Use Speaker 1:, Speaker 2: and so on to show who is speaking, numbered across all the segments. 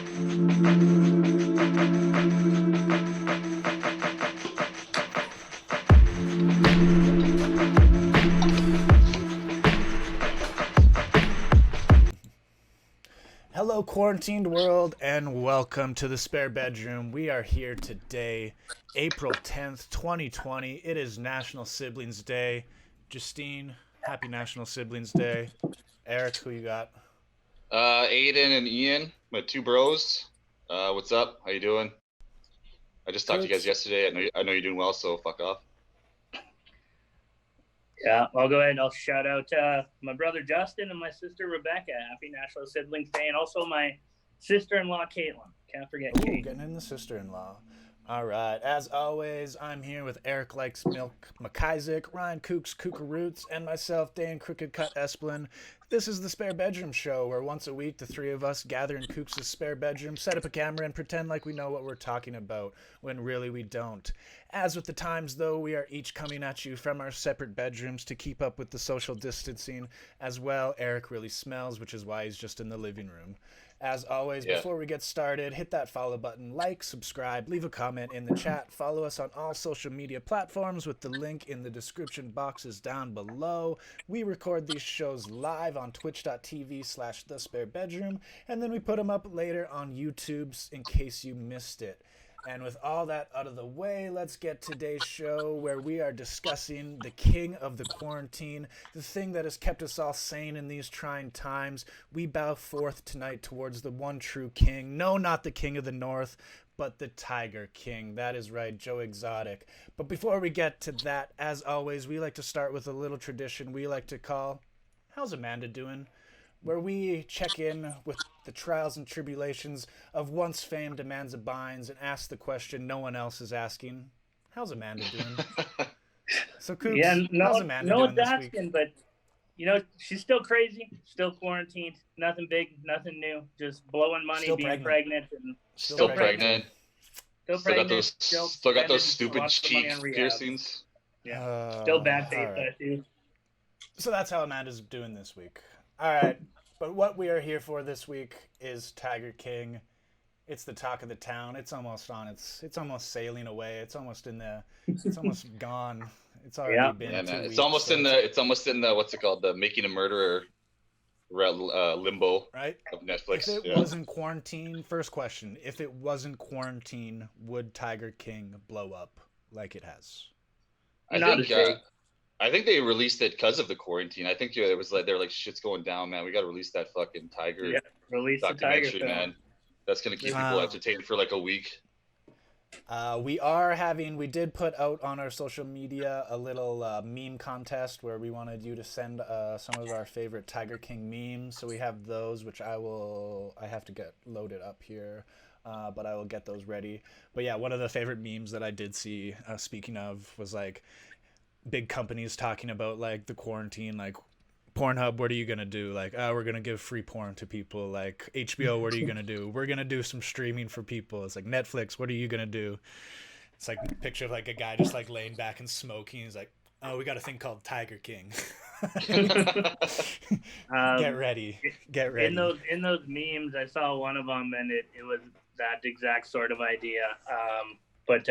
Speaker 1: Hello, quarantined world, and welcome to the spare bedroom. We are here today, April 10th, 2020. It is National Siblings Day. Justine, happy National Siblings Day. Eric, who you got?
Speaker 2: Aiden and Ian, my two bros. What's up? How you doing? I just talked to you guys yesterday. I know you're doing well, so fuck off.
Speaker 3: Yeah, I'll go ahead and I'll shout out my brother Justin and my sister Rebecca. Happy National Siblings Day, and also my sister-in-law Caitlin. Can't forget Kate.
Speaker 1: Getting in the sister-in-law. All right, as always, I'm here with Eric Likes Milk McIsaac, Ryan Kooks Kookaroots, and myself, Dan Crooked Cut Esplin. This is the Spare Bedroom Show, where once a week the three of us gather in Kooks' spare bedroom, set up a camera, and pretend like we know what we're talking about, when really we don't. As with the times, though, we are each coming at you from our separate bedrooms to keep up with the social distancing. As well, Eric really smells, which is why he's just in the living room. As always, before we get started, hit that follow button, like, subscribe, leave a comment in the chat, follow us on all social media platforms with the link in the description boxes down below. We record these shows live on twitch.tv/thesparebedroom, and then we put them up later on YouTube in case you missed it. And with all that out of the way, let's get today's show where we are discussing the king of the quarantine, the thing that has kept us all sane in these trying times. We bow forth tonight towards the one true king. No, not the king of the north, but the Tiger King. That is right, Joe Exotic. But before we get to that, as always, we like to start with a little tradition we like to call, "How's Amanda doing?" where we check in with the trials and tribulations of once famed Amanda Bynes and ask the question no one else is asking, "How's Amanda doing?" So, Kooks, how's Amanda doing this week?
Speaker 3: Asking, but she's still crazy, still quarantined. Nothing big, nothing new. Just blowing money,
Speaker 1: Still
Speaker 3: being pregnant, and
Speaker 2: Still pregnant.
Speaker 3: Still
Speaker 2: got those stupid cheek piercings.
Speaker 3: Yeah, still bad face
Speaker 1: right.
Speaker 3: tattoos.
Speaker 1: So that's how Amanda's doing this week. All right, but what we are here for this week is Tiger King. It's the talk of the town. It's almost on. It's almost sailing away. It's almost gone. It's already been 2 weeks.
Speaker 2: It's almost in the what's it called? The Making a Murderer limbo,
Speaker 1: right?
Speaker 2: Of Netflix.
Speaker 1: If it wasn't quarantine, first question: if it wasn't quarantine, would Tiger King blow up like it has?
Speaker 2: I think they released it because of the quarantine. I think it was like they're like, shit's going down, man. We got to release that fucking tiger documentary, man. That's gonna keep people entertained for like a week.
Speaker 1: We did put out on our social media a little meme contest where we wanted you to send some of our favorite Tiger King memes. So we have those, which I have to get loaded up here, but I will get those ready. But yeah, one of the favorite memes that I did see, speaking of, was like big companies talking about like the quarantine, like Pornhub, what are you gonna do? Like, we're gonna give free porn to people. Like HBO, what are you gonna do? We're gonna do some streaming for people. It's like Netflix, what are you gonna do? It's like a picture of like a guy just like laying back and smoking. He's like, "Oh, we got a thing called Tiger King." Get ready.
Speaker 3: In those memes, I saw one of them, and it was that exact sort of idea, but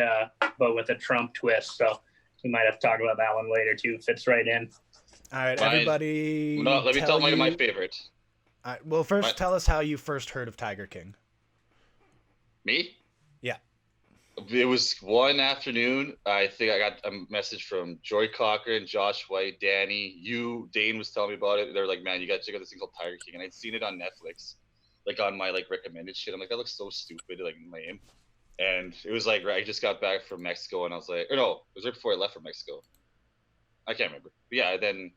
Speaker 3: with a Trump twist. So we might have to talk about that one later too. Fits right in.
Speaker 1: All right, everybody.
Speaker 2: No, let me tell you my favorite.
Speaker 1: Well, first, tell us how you first heard of Tiger King.
Speaker 2: Me?
Speaker 1: Yeah.
Speaker 2: It was one afternoon. I think I got a message from Joy Cochran, Josh White, Danny. Dane was telling me about it. They're like, "Man, you got to check out this thing called Tiger King." And I'd seen it on Netflix, like on my like recommended shit. I'm like, that looks so stupid, like lame. And it was like, I just got back from Mexico, and I was like, or no, it was right before I left for Mexico. I can't remember. But yeah, then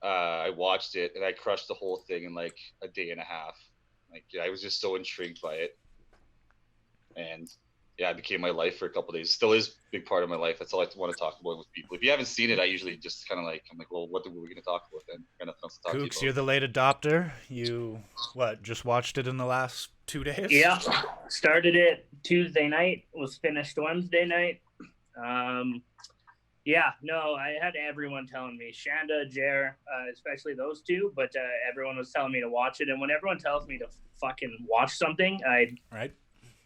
Speaker 2: I watched it, and I crushed the whole thing in like a day and a half. Like, yeah, I was just so intrigued by it. And yeah, it became my life for a couple of days. Still is a big part of my life. That's all I want to talk about with people. If you haven't seen it, I usually just kind of like, I'm like, well, what were we going to talk about then? Kind of to talk to you
Speaker 1: Kooks, you're the late adopter. You, just watched it in the last 2 days?
Speaker 3: Yeah, started it Tuesday night, was finished Wednesday night. Yeah, no, I had everyone telling me, Shanda, Jer, especially those two, but everyone was telling me to watch it. And when everyone tells me to fucking watch something,
Speaker 1: Right?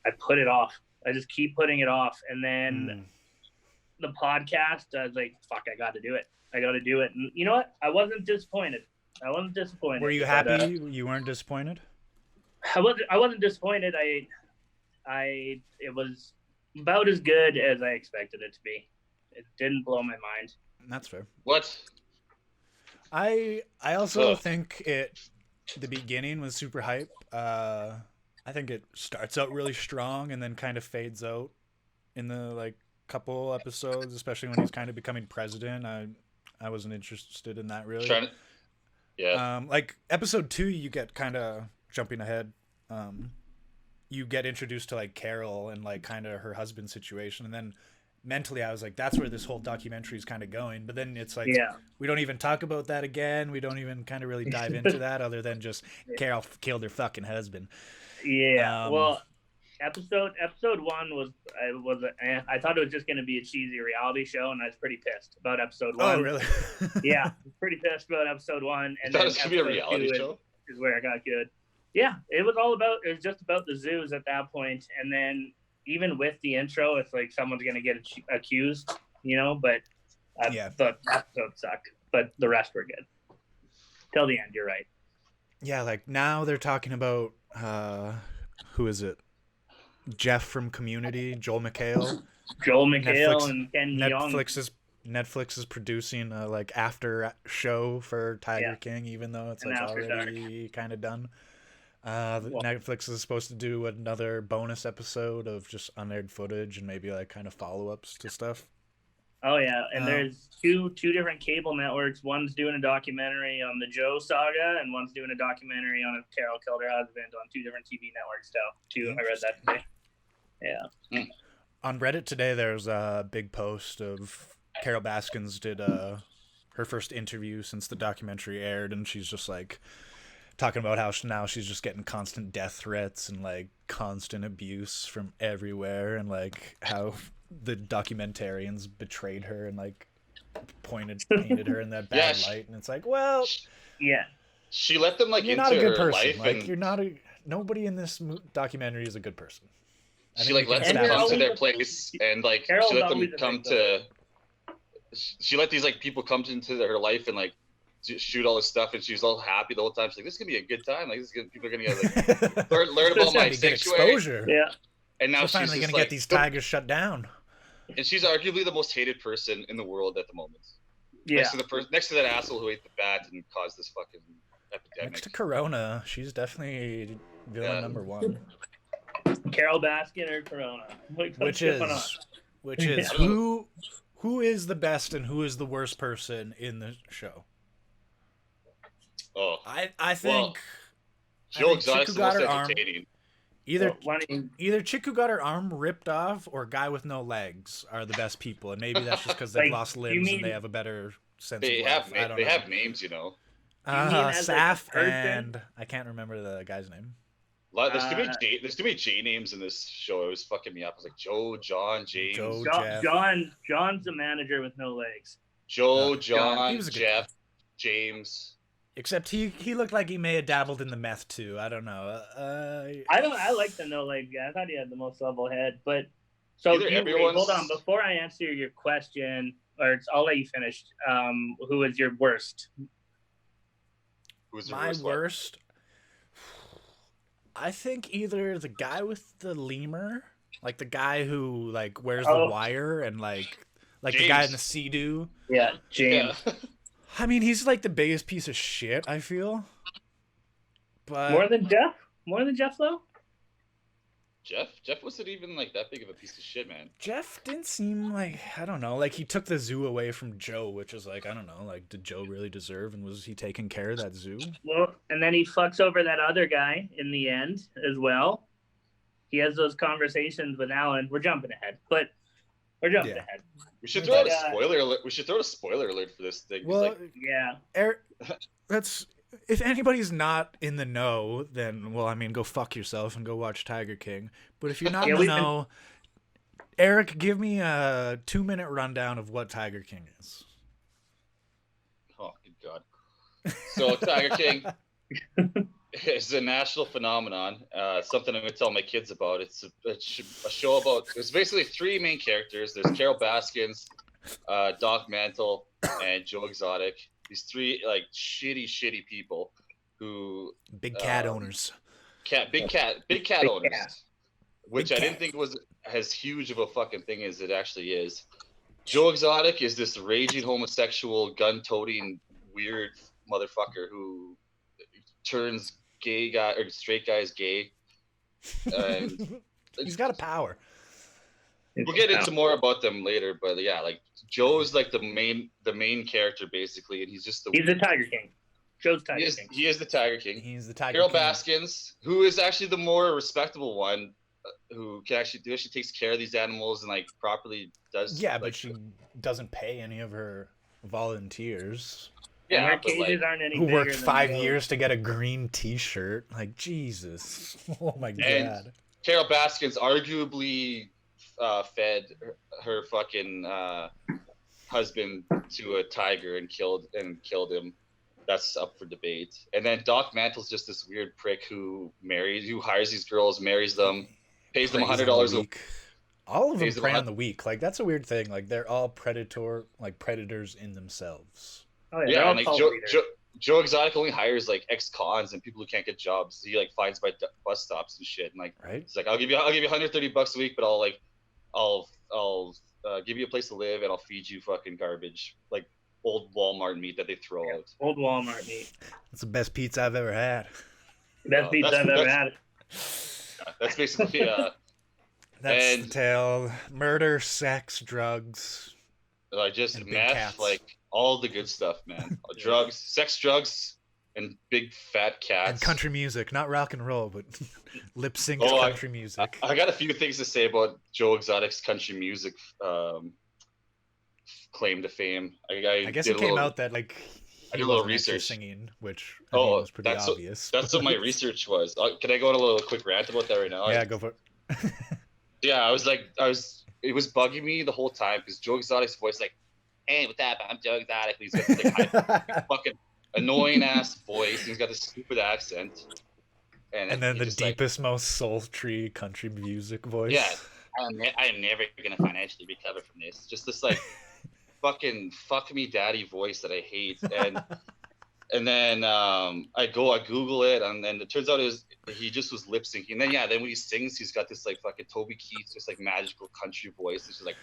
Speaker 3: I put it off. I just keep putting it off. And then
Speaker 1: Mm.
Speaker 3: the podcast, I was like, fuck, I got to do it. I got to do it. And you know what? I wasn't disappointed.
Speaker 1: Were you happy? You weren't disappointed?
Speaker 3: I wasn't disappointed. It was about as good as I expected it to be. It didn't blow my mind.
Speaker 1: That's fair.
Speaker 2: What?
Speaker 1: I also think the beginning was super hype. I think it starts out really strong and then kind of fades out in the like couple episodes, especially when he's kind of becoming president. I wasn't interested in that really.
Speaker 2: Yeah.
Speaker 1: Like episode 2, you get kind of jumping ahead. You get introduced to like Carol and like kind of her husband's situation, and then mentally I was like, that's where this whole documentary is kind of going. But then it's like, we don't even talk about that again. We don't even kind of really dive into that other than just Carol killed her fucking husband.
Speaker 3: Yeah. Well, episode 1 was I thought it was just going to be a cheesy reality show, and I was pretty pissed about episode 1.
Speaker 1: Oh, really?
Speaker 3: Yeah, I was pretty pissed about episode 1. And
Speaker 2: then it was going to be a reality show?
Speaker 3: Is where it got good. Yeah, it was just about the zoos at that point, and then even with the intro, it's like someone's gonna get accused, you know. But the episode sucked, but the rest were good till the end. You're right.
Speaker 1: Yeah, like now they're talking about who is it? Jeff from Community, Joel McHale.
Speaker 3: And Ken
Speaker 1: Jeong. Netflix is producing a like after show for Tiger King, even though it's like already kind of done. Netflix is supposed to do another bonus episode of just unaired footage and maybe like kind of follow-ups to stuff.
Speaker 3: Oh yeah, and there's two different cable networks. One's doing a documentary on the Joe saga, and one's doing a documentary on a Carol killed her husband on 2 different TV networks too. I read that today. Yeah.
Speaker 1: On Reddit today, there's a big post of Carol Baskins did her first interview since the documentary aired, and she's just like talking about how now she's just getting constant death threats and like constant abuse from everywhere, and like how the documentarians betrayed her and like painted her in that bad light. And it's like, well,
Speaker 3: yeah,
Speaker 2: she let them like
Speaker 1: you're
Speaker 2: into
Speaker 1: not a good
Speaker 2: her
Speaker 1: person.
Speaker 2: life,
Speaker 1: like
Speaker 2: and
Speaker 1: you're not nobody in this documentary is a good person.
Speaker 2: She like let them come to their place, and like she let them come to. She let these like people come into her life and like shoot all this stuff, and she's all happy the whole time. She's like, "This is gonna be a good time. Like, people are gonna get like learn about my sanctuary."
Speaker 1: Exposure.
Speaker 3: Yeah.
Speaker 1: And now she's finally gonna get these tigers shut down.
Speaker 2: And she's arguably the most hated person in the world at the moment.
Speaker 3: Yeah.
Speaker 2: Next to that asshole who ate the bat and caused this fucking epidemic.
Speaker 1: Next to Corona, she's definitely villain number 1.
Speaker 3: Carol Baskin or Corona,
Speaker 1: which is who is the best and who is the worst person in the show?
Speaker 2: Oh,
Speaker 1: I think
Speaker 2: Joe Exotic's the most entertaining.
Speaker 1: Either chick who got her arm ripped off or guy with no legs are the best people, and maybe that's just because they've lost limbs and they have a better sense of life.
Speaker 2: They have names, you know.
Speaker 1: Saf and I can't remember the guy's name.
Speaker 2: There's too many J names in this show. It was fucking me up. I was like Joe, John, James.
Speaker 3: John's the manager with no legs.
Speaker 2: Joe, John, Jeff, James.
Speaker 1: Except he looked like he may have dabbled in the meth too. I don't know.
Speaker 3: I like the no leg guy. I thought he had the most level head. But so hold on before I answer your question, or I'll let you finish. Who is your worst?
Speaker 2: Who's
Speaker 1: my worst? I think either the guy with the lemur, like the guy who like wears the wire, and like James. The guy in the Sea-Doo.
Speaker 3: Yeah, James.
Speaker 2: Yeah.
Speaker 1: I mean, he's like the biggest piece of shit, I feel. But
Speaker 3: more than Jeff though?
Speaker 2: Jeff wasn't even like that big of a piece of shit, man.
Speaker 1: Jeff didn't seem like, I don't know, like he took the zoo away from Joe, which is like, I don't know, like did Joe really deserve, and was he taking care of that zoo?
Speaker 3: Well, and then he fucks over that other guy in the end as well. He has those conversations with Alan. We're jumping ahead.
Speaker 2: We should throw out a spoiler alert. We should throw a spoiler alert for this thing.
Speaker 1: Well,
Speaker 3: yeah.
Speaker 1: That's if anybody's not in the know, then well, I mean, go fuck yourself and go watch Tiger King. But if you're not in the know, Eric, give me a 2-minute rundown of what Tiger King is.
Speaker 2: Oh, good God. So Tiger King is a national phenomenon. Something I'm going to tell my kids about. It's a show about. There's basically 3 main characters. There's Carol Baskins, Doc Mantle, and Joe Exotic. These 3 like shitty people who
Speaker 1: Big cat owners.
Speaker 2: Big cat owners.
Speaker 3: cat.
Speaker 2: Which
Speaker 1: Big
Speaker 2: I didn't think was as huge of a fucking thing as it actually is. Joe Exotic is this raging homosexual, gun-toting, weird motherfucker who turns gay guy or straight guys gay. And
Speaker 1: He's got a power.
Speaker 2: we'll get into more about them later, but yeah, like Joe's like the main character basically, and he's just
Speaker 3: He's the Tiger King. Joe's Tiger King.
Speaker 2: he is the Tiger King.
Speaker 1: He's the Tiger
Speaker 2: Carol
Speaker 1: King.
Speaker 2: Baskins, who is actually the more respectable one, who actually takes care of these animals and like properly does.
Speaker 1: Yeah,
Speaker 2: like,
Speaker 1: but she doesn't pay any of her volunteers
Speaker 3: And
Speaker 2: yeah,
Speaker 3: our
Speaker 2: but
Speaker 3: cages
Speaker 2: like,
Speaker 3: aren't any
Speaker 1: who
Speaker 3: bigger
Speaker 1: worked
Speaker 3: than
Speaker 1: 5
Speaker 3: Joe's.
Speaker 1: years to get a green T-shirt. Like Jesus, oh my
Speaker 2: And-
Speaker 1: God.
Speaker 2: Carol Baskins arguably fed her fucking husband to a tiger and killed him. That's up for debate. And then Doc Mantle's just this weird prick who hires these girls, marries them, pays them
Speaker 1: Preys on
Speaker 2: $100
Speaker 1: the
Speaker 2: a
Speaker 1: week. All of them
Speaker 2: pays them
Speaker 1: prey
Speaker 2: a
Speaker 1: on the weak. Like that's a weird thing. Like they're all predators in themselves.
Speaker 3: Oh, yeah, they're
Speaker 2: Yeah,
Speaker 3: all
Speaker 2: and like
Speaker 3: cult
Speaker 2: Joe,
Speaker 3: leaders.
Speaker 2: Joe Exotic only hires like ex-cons and people who can't get jobs. He like finds by bus stops and shit. And like
Speaker 1: Right?
Speaker 2: it's like I'll give you $130 a week, but I'll give you a place to live and I'll feed you fucking garbage like old Walmart meat that they throw out.
Speaker 3: Old Walmart meat.
Speaker 1: That's the best pizza I've ever had.
Speaker 3: Best pizza I've ever had.
Speaker 2: That's basically
Speaker 1: That's
Speaker 2: And-
Speaker 1: the tale. Murder, sex, drugs.
Speaker 2: like just
Speaker 1: And big
Speaker 2: meth,
Speaker 1: cats.
Speaker 2: like all the good stuff, man. Drugs, sex, drugs, and big fat cats.
Speaker 1: And country music. Not rock and roll, but lip sync
Speaker 2: Oh,
Speaker 1: country music.
Speaker 2: I got a few things to say about Joe Exotic's country music claim to fame.
Speaker 1: I guess it came out that like
Speaker 2: I
Speaker 1: he
Speaker 2: did a little
Speaker 1: wasn't actually
Speaker 2: research.
Speaker 1: singing, which I mean, was pretty obvious.
Speaker 2: That's what my research was. Can I go on a little quick rant about that right now?
Speaker 1: Yeah, go for it.
Speaker 2: Yeah, it was bugging me the whole time because Joe Exotic's voice, like, hey, what's up? I'm Joe Exotic. He's got this like, high, fucking annoying ass voice. And he's got this stupid accent.
Speaker 1: And then
Speaker 2: he
Speaker 1: the
Speaker 2: just, like,
Speaker 1: deepest, most sultry country music voice.
Speaker 2: Yeah. I am never going to financially recover from this. Just this, like, fucking fuck me daddy voice that I hate. And then I Google it, and then it turns out he just was lip syncing. And then then when he sings, he's got this like fucking Toby Keith, just like magical country voice. It's just like,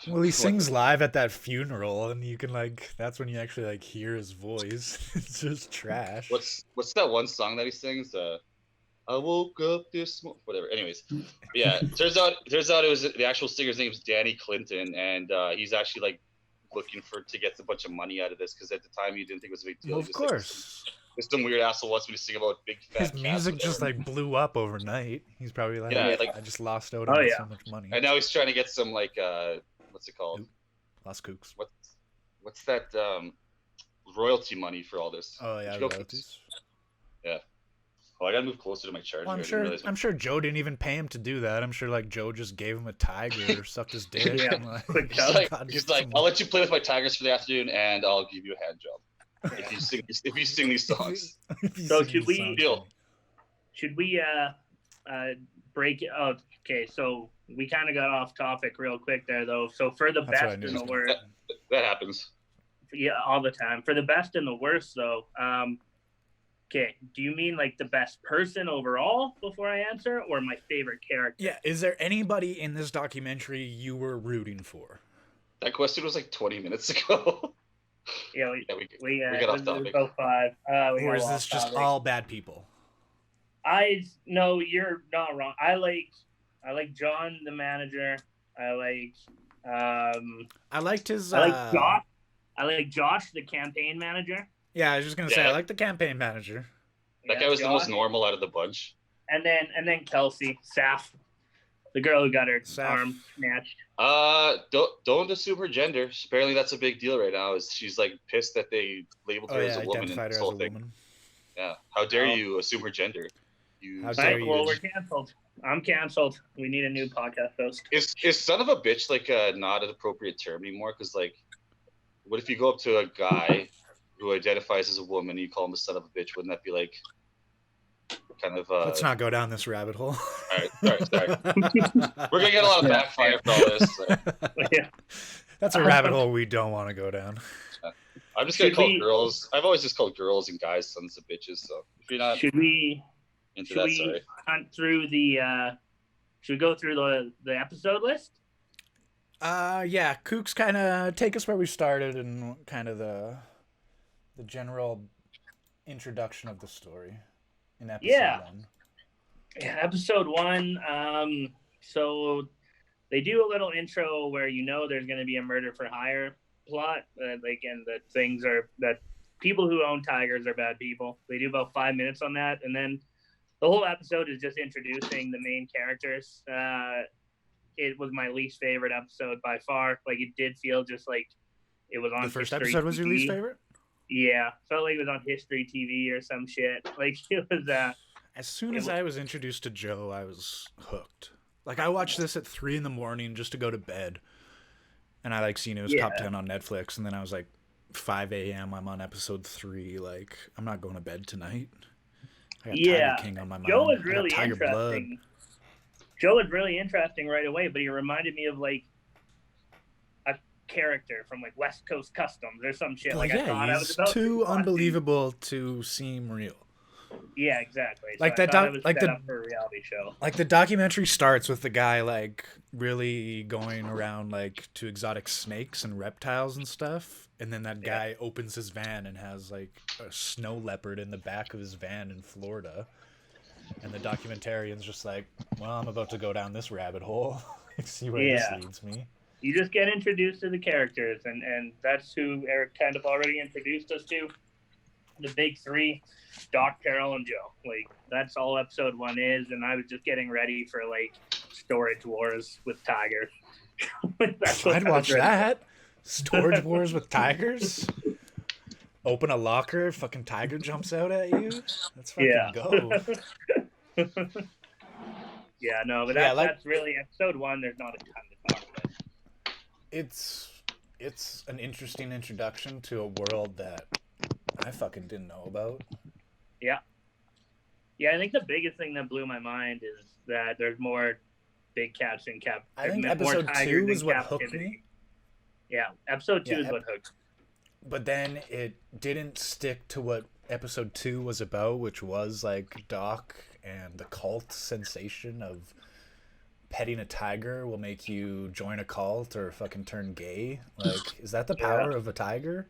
Speaker 1: Well, he sings live at that funeral, and you can like that's when you actually like hear his voice. It's just trash.
Speaker 2: what's that one song that he sings? I woke up this whatever. Anyways, yeah. Turns out it was the actual singer's name is Danny Clinton, and he's actually like looking to get a bunch of money out of this because at the time he didn't think it was a big deal.
Speaker 1: Well,
Speaker 2: He
Speaker 1: of
Speaker 2: just, like,
Speaker 1: course.
Speaker 2: some weird asshole wants me to sing about big fat
Speaker 1: His
Speaker 2: cats,
Speaker 1: music
Speaker 2: whatever.
Speaker 1: just like blew up overnight. He's probably like,
Speaker 2: Yeah, like-
Speaker 1: I just lost out
Speaker 3: Oh,
Speaker 1: on
Speaker 3: yeah.
Speaker 1: so much money.
Speaker 2: And now he's trying to get some like what's it called?
Speaker 1: Lost kooks.
Speaker 2: What's that royalty money for all this?
Speaker 1: Oh yeah,
Speaker 2: Did you go-
Speaker 1: royalties.
Speaker 2: Oh, I gotta move closer to my charger.
Speaker 1: Well,
Speaker 2: I didn't realize-
Speaker 1: I'm sure Joe didn't even pay him to do that. I'm sure like Joe just gave him a tiger or sucked his dick.
Speaker 3: Yeah,
Speaker 1: and, like,
Speaker 3: quick
Speaker 2: He's like,
Speaker 1: God,
Speaker 2: I'll let you play with my tigers for the afternoon, and I'll give you a hand job if you sing these songs.
Speaker 1: if you
Speaker 3: So
Speaker 1: sing
Speaker 3: should
Speaker 1: the
Speaker 3: we-
Speaker 1: song.
Speaker 2: Deal.
Speaker 3: Should we break it? Oh, okay, so we kind of got off topic real quick there, though. So for the
Speaker 1: That's what I
Speaker 3: best
Speaker 1: knew
Speaker 3: and
Speaker 1: was
Speaker 3: the
Speaker 1: gonna
Speaker 3: worst,
Speaker 2: That happens.
Speaker 3: yeah, all the time. For the best and the worst, though, okay, do you mean like the best person overall before I answer, or my favorite character?
Speaker 1: Yeah, is there anybody in this documentary you were rooting for?
Speaker 2: That question was like 20 minutes ago.
Speaker 3: Yeah,
Speaker 2: We got
Speaker 3: it
Speaker 2: off
Speaker 3: was
Speaker 2: topic.
Speaker 3: about 5. We
Speaker 1: Or
Speaker 3: got
Speaker 1: is
Speaker 3: off
Speaker 1: this just
Speaker 3: topic.
Speaker 1: all bad people?
Speaker 3: No, you're not wrong. I like John the manager. I like
Speaker 1: I liked his.
Speaker 3: I like Josh. I like Josh the campaign manager.
Speaker 1: Yeah, I was just gonna say
Speaker 2: Yeah.
Speaker 1: I like the campaign manager.
Speaker 2: That
Speaker 3: Yeah,
Speaker 2: guy was the most
Speaker 3: Josh.
Speaker 2: normal out of the bunch.
Speaker 3: And then Kelsey Saf, the girl who got her
Speaker 1: Saf.
Speaker 3: arm snatched.
Speaker 2: Don't assume her gender. Apparently, that's a big deal right now. Is she's like pissed that they labeled
Speaker 1: Oh
Speaker 2: her
Speaker 1: yeah,
Speaker 2: as a woman in
Speaker 1: identified her
Speaker 2: this
Speaker 1: as
Speaker 2: whole
Speaker 1: a
Speaker 2: thing.
Speaker 1: woman.
Speaker 2: Yeah. How dare
Speaker 3: Oh.
Speaker 2: you assume her gender? You
Speaker 1: How
Speaker 2: son
Speaker 1: dare
Speaker 2: of a
Speaker 1: you.
Speaker 3: Well,
Speaker 2: bitch.
Speaker 3: we're canceled. I'm canceled. We need a new podcast host.
Speaker 2: Is son of a bitch like not an appropriate term anymore? Because like, what if you go up to a guy who identifies as a woman and you call him a son of a bitch? Wouldn't that be like kind of
Speaker 1: Let's not go down this rabbit hole.
Speaker 2: all right, sorry. We're gonna get a lot of backfire for all this. So.
Speaker 3: Yeah.
Speaker 1: That's a rabbit hole we don't want to go down.
Speaker 2: I'm just gonna
Speaker 3: Should
Speaker 2: call
Speaker 3: we-
Speaker 2: girls. I've always just called girls and guys sons of bitches. So if you're not
Speaker 3: Should we
Speaker 2: into
Speaker 3: should
Speaker 2: that,
Speaker 3: we
Speaker 2: sorry.
Speaker 3: hunt through the should we go through the episode list?
Speaker 1: Yeah, Kooks, kind of take us where we started and kind of the general introduction of the story in episode
Speaker 3: Yeah.
Speaker 1: 1.
Speaker 3: Yeah, episode 1. So they do a little intro where there's going to be a murder for hire plot, and that things are that people who own tigers are bad people. They do about 5 minutes on that, and then the whole episode is just introducing the main characters. It was my least favorite episode by far. Like, it did feel just like it was on
Speaker 1: The first
Speaker 3: History
Speaker 1: episode was your least
Speaker 3: TV.
Speaker 1: favorite?
Speaker 3: Yeah, felt like it was on History TV or some shit. Like, it was
Speaker 1: As soon as I was introduced to Joe, I was hooked. Like, I watched this at 3 a.m. just to go to bed. And I seen it was top 10 on Netflix, and then I was like, 5 a.m. I'm on episode 3. Like, I'm not going to bed tonight. I got Tiger King on my mind.
Speaker 3: Joe was
Speaker 1: I got
Speaker 3: really
Speaker 1: Tiger Blood.
Speaker 3: interesting. Joe was really interesting right away, but he reminded me of like a character from like West Coast Customs or some shit.
Speaker 1: Well,
Speaker 3: Like I thought I was
Speaker 1: he's
Speaker 3: about
Speaker 1: too
Speaker 3: to watch
Speaker 1: unbelievable to seem real.
Speaker 3: him. Yeah, exactly.
Speaker 1: Like
Speaker 3: I
Speaker 1: that
Speaker 3: thought
Speaker 1: doc-
Speaker 3: it was
Speaker 1: like
Speaker 3: set
Speaker 1: the-
Speaker 3: up for a reality show.
Speaker 1: Like, the documentary starts with the guy really going around to exotic snakes and reptiles and stuff, and then that guy opens his van and has a snow leopard in the back of his van in Florida, and the documentarian's just like, well, I'm about to go down this rabbit hole. See where this leads me.
Speaker 3: You just get introduced to the characters, and that's who Eric kind of already introduced us to. The big three, Doc, Carol, and Joe. Like, that's all episode 1 is, and I was just getting ready for Storage Wars with Tiger. That's what
Speaker 1: I'd
Speaker 3: I was
Speaker 1: watch
Speaker 3: ready for.
Speaker 1: that. Storage Wars with tigers. Open a locker, fucking tiger jumps out at you. Let's fucking
Speaker 3: Yeah.
Speaker 1: go.
Speaker 3: Yeah, no, but
Speaker 1: Yeah,
Speaker 3: that's really episode 1. There's not a ton to talk about.
Speaker 1: It's an interesting introduction to a world that I fucking didn't know about.
Speaker 3: Yeah, I think the biggest thing that blew my mind is that there's more big cats in cap.
Speaker 1: I think
Speaker 3: more
Speaker 1: episode
Speaker 3: tigers
Speaker 1: 2 is
Speaker 3: in
Speaker 1: what hooked
Speaker 3: captivity.
Speaker 1: me,
Speaker 3: Yeah, episode 2
Speaker 1: Yeah,
Speaker 3: is what hooked.
Speaker 1: but then it didn't stick to what episode 2 was about, which was Doc and the cult sensation of petting a tiger will make you join a cult or fucking turn gay. Is that the power of a tiger?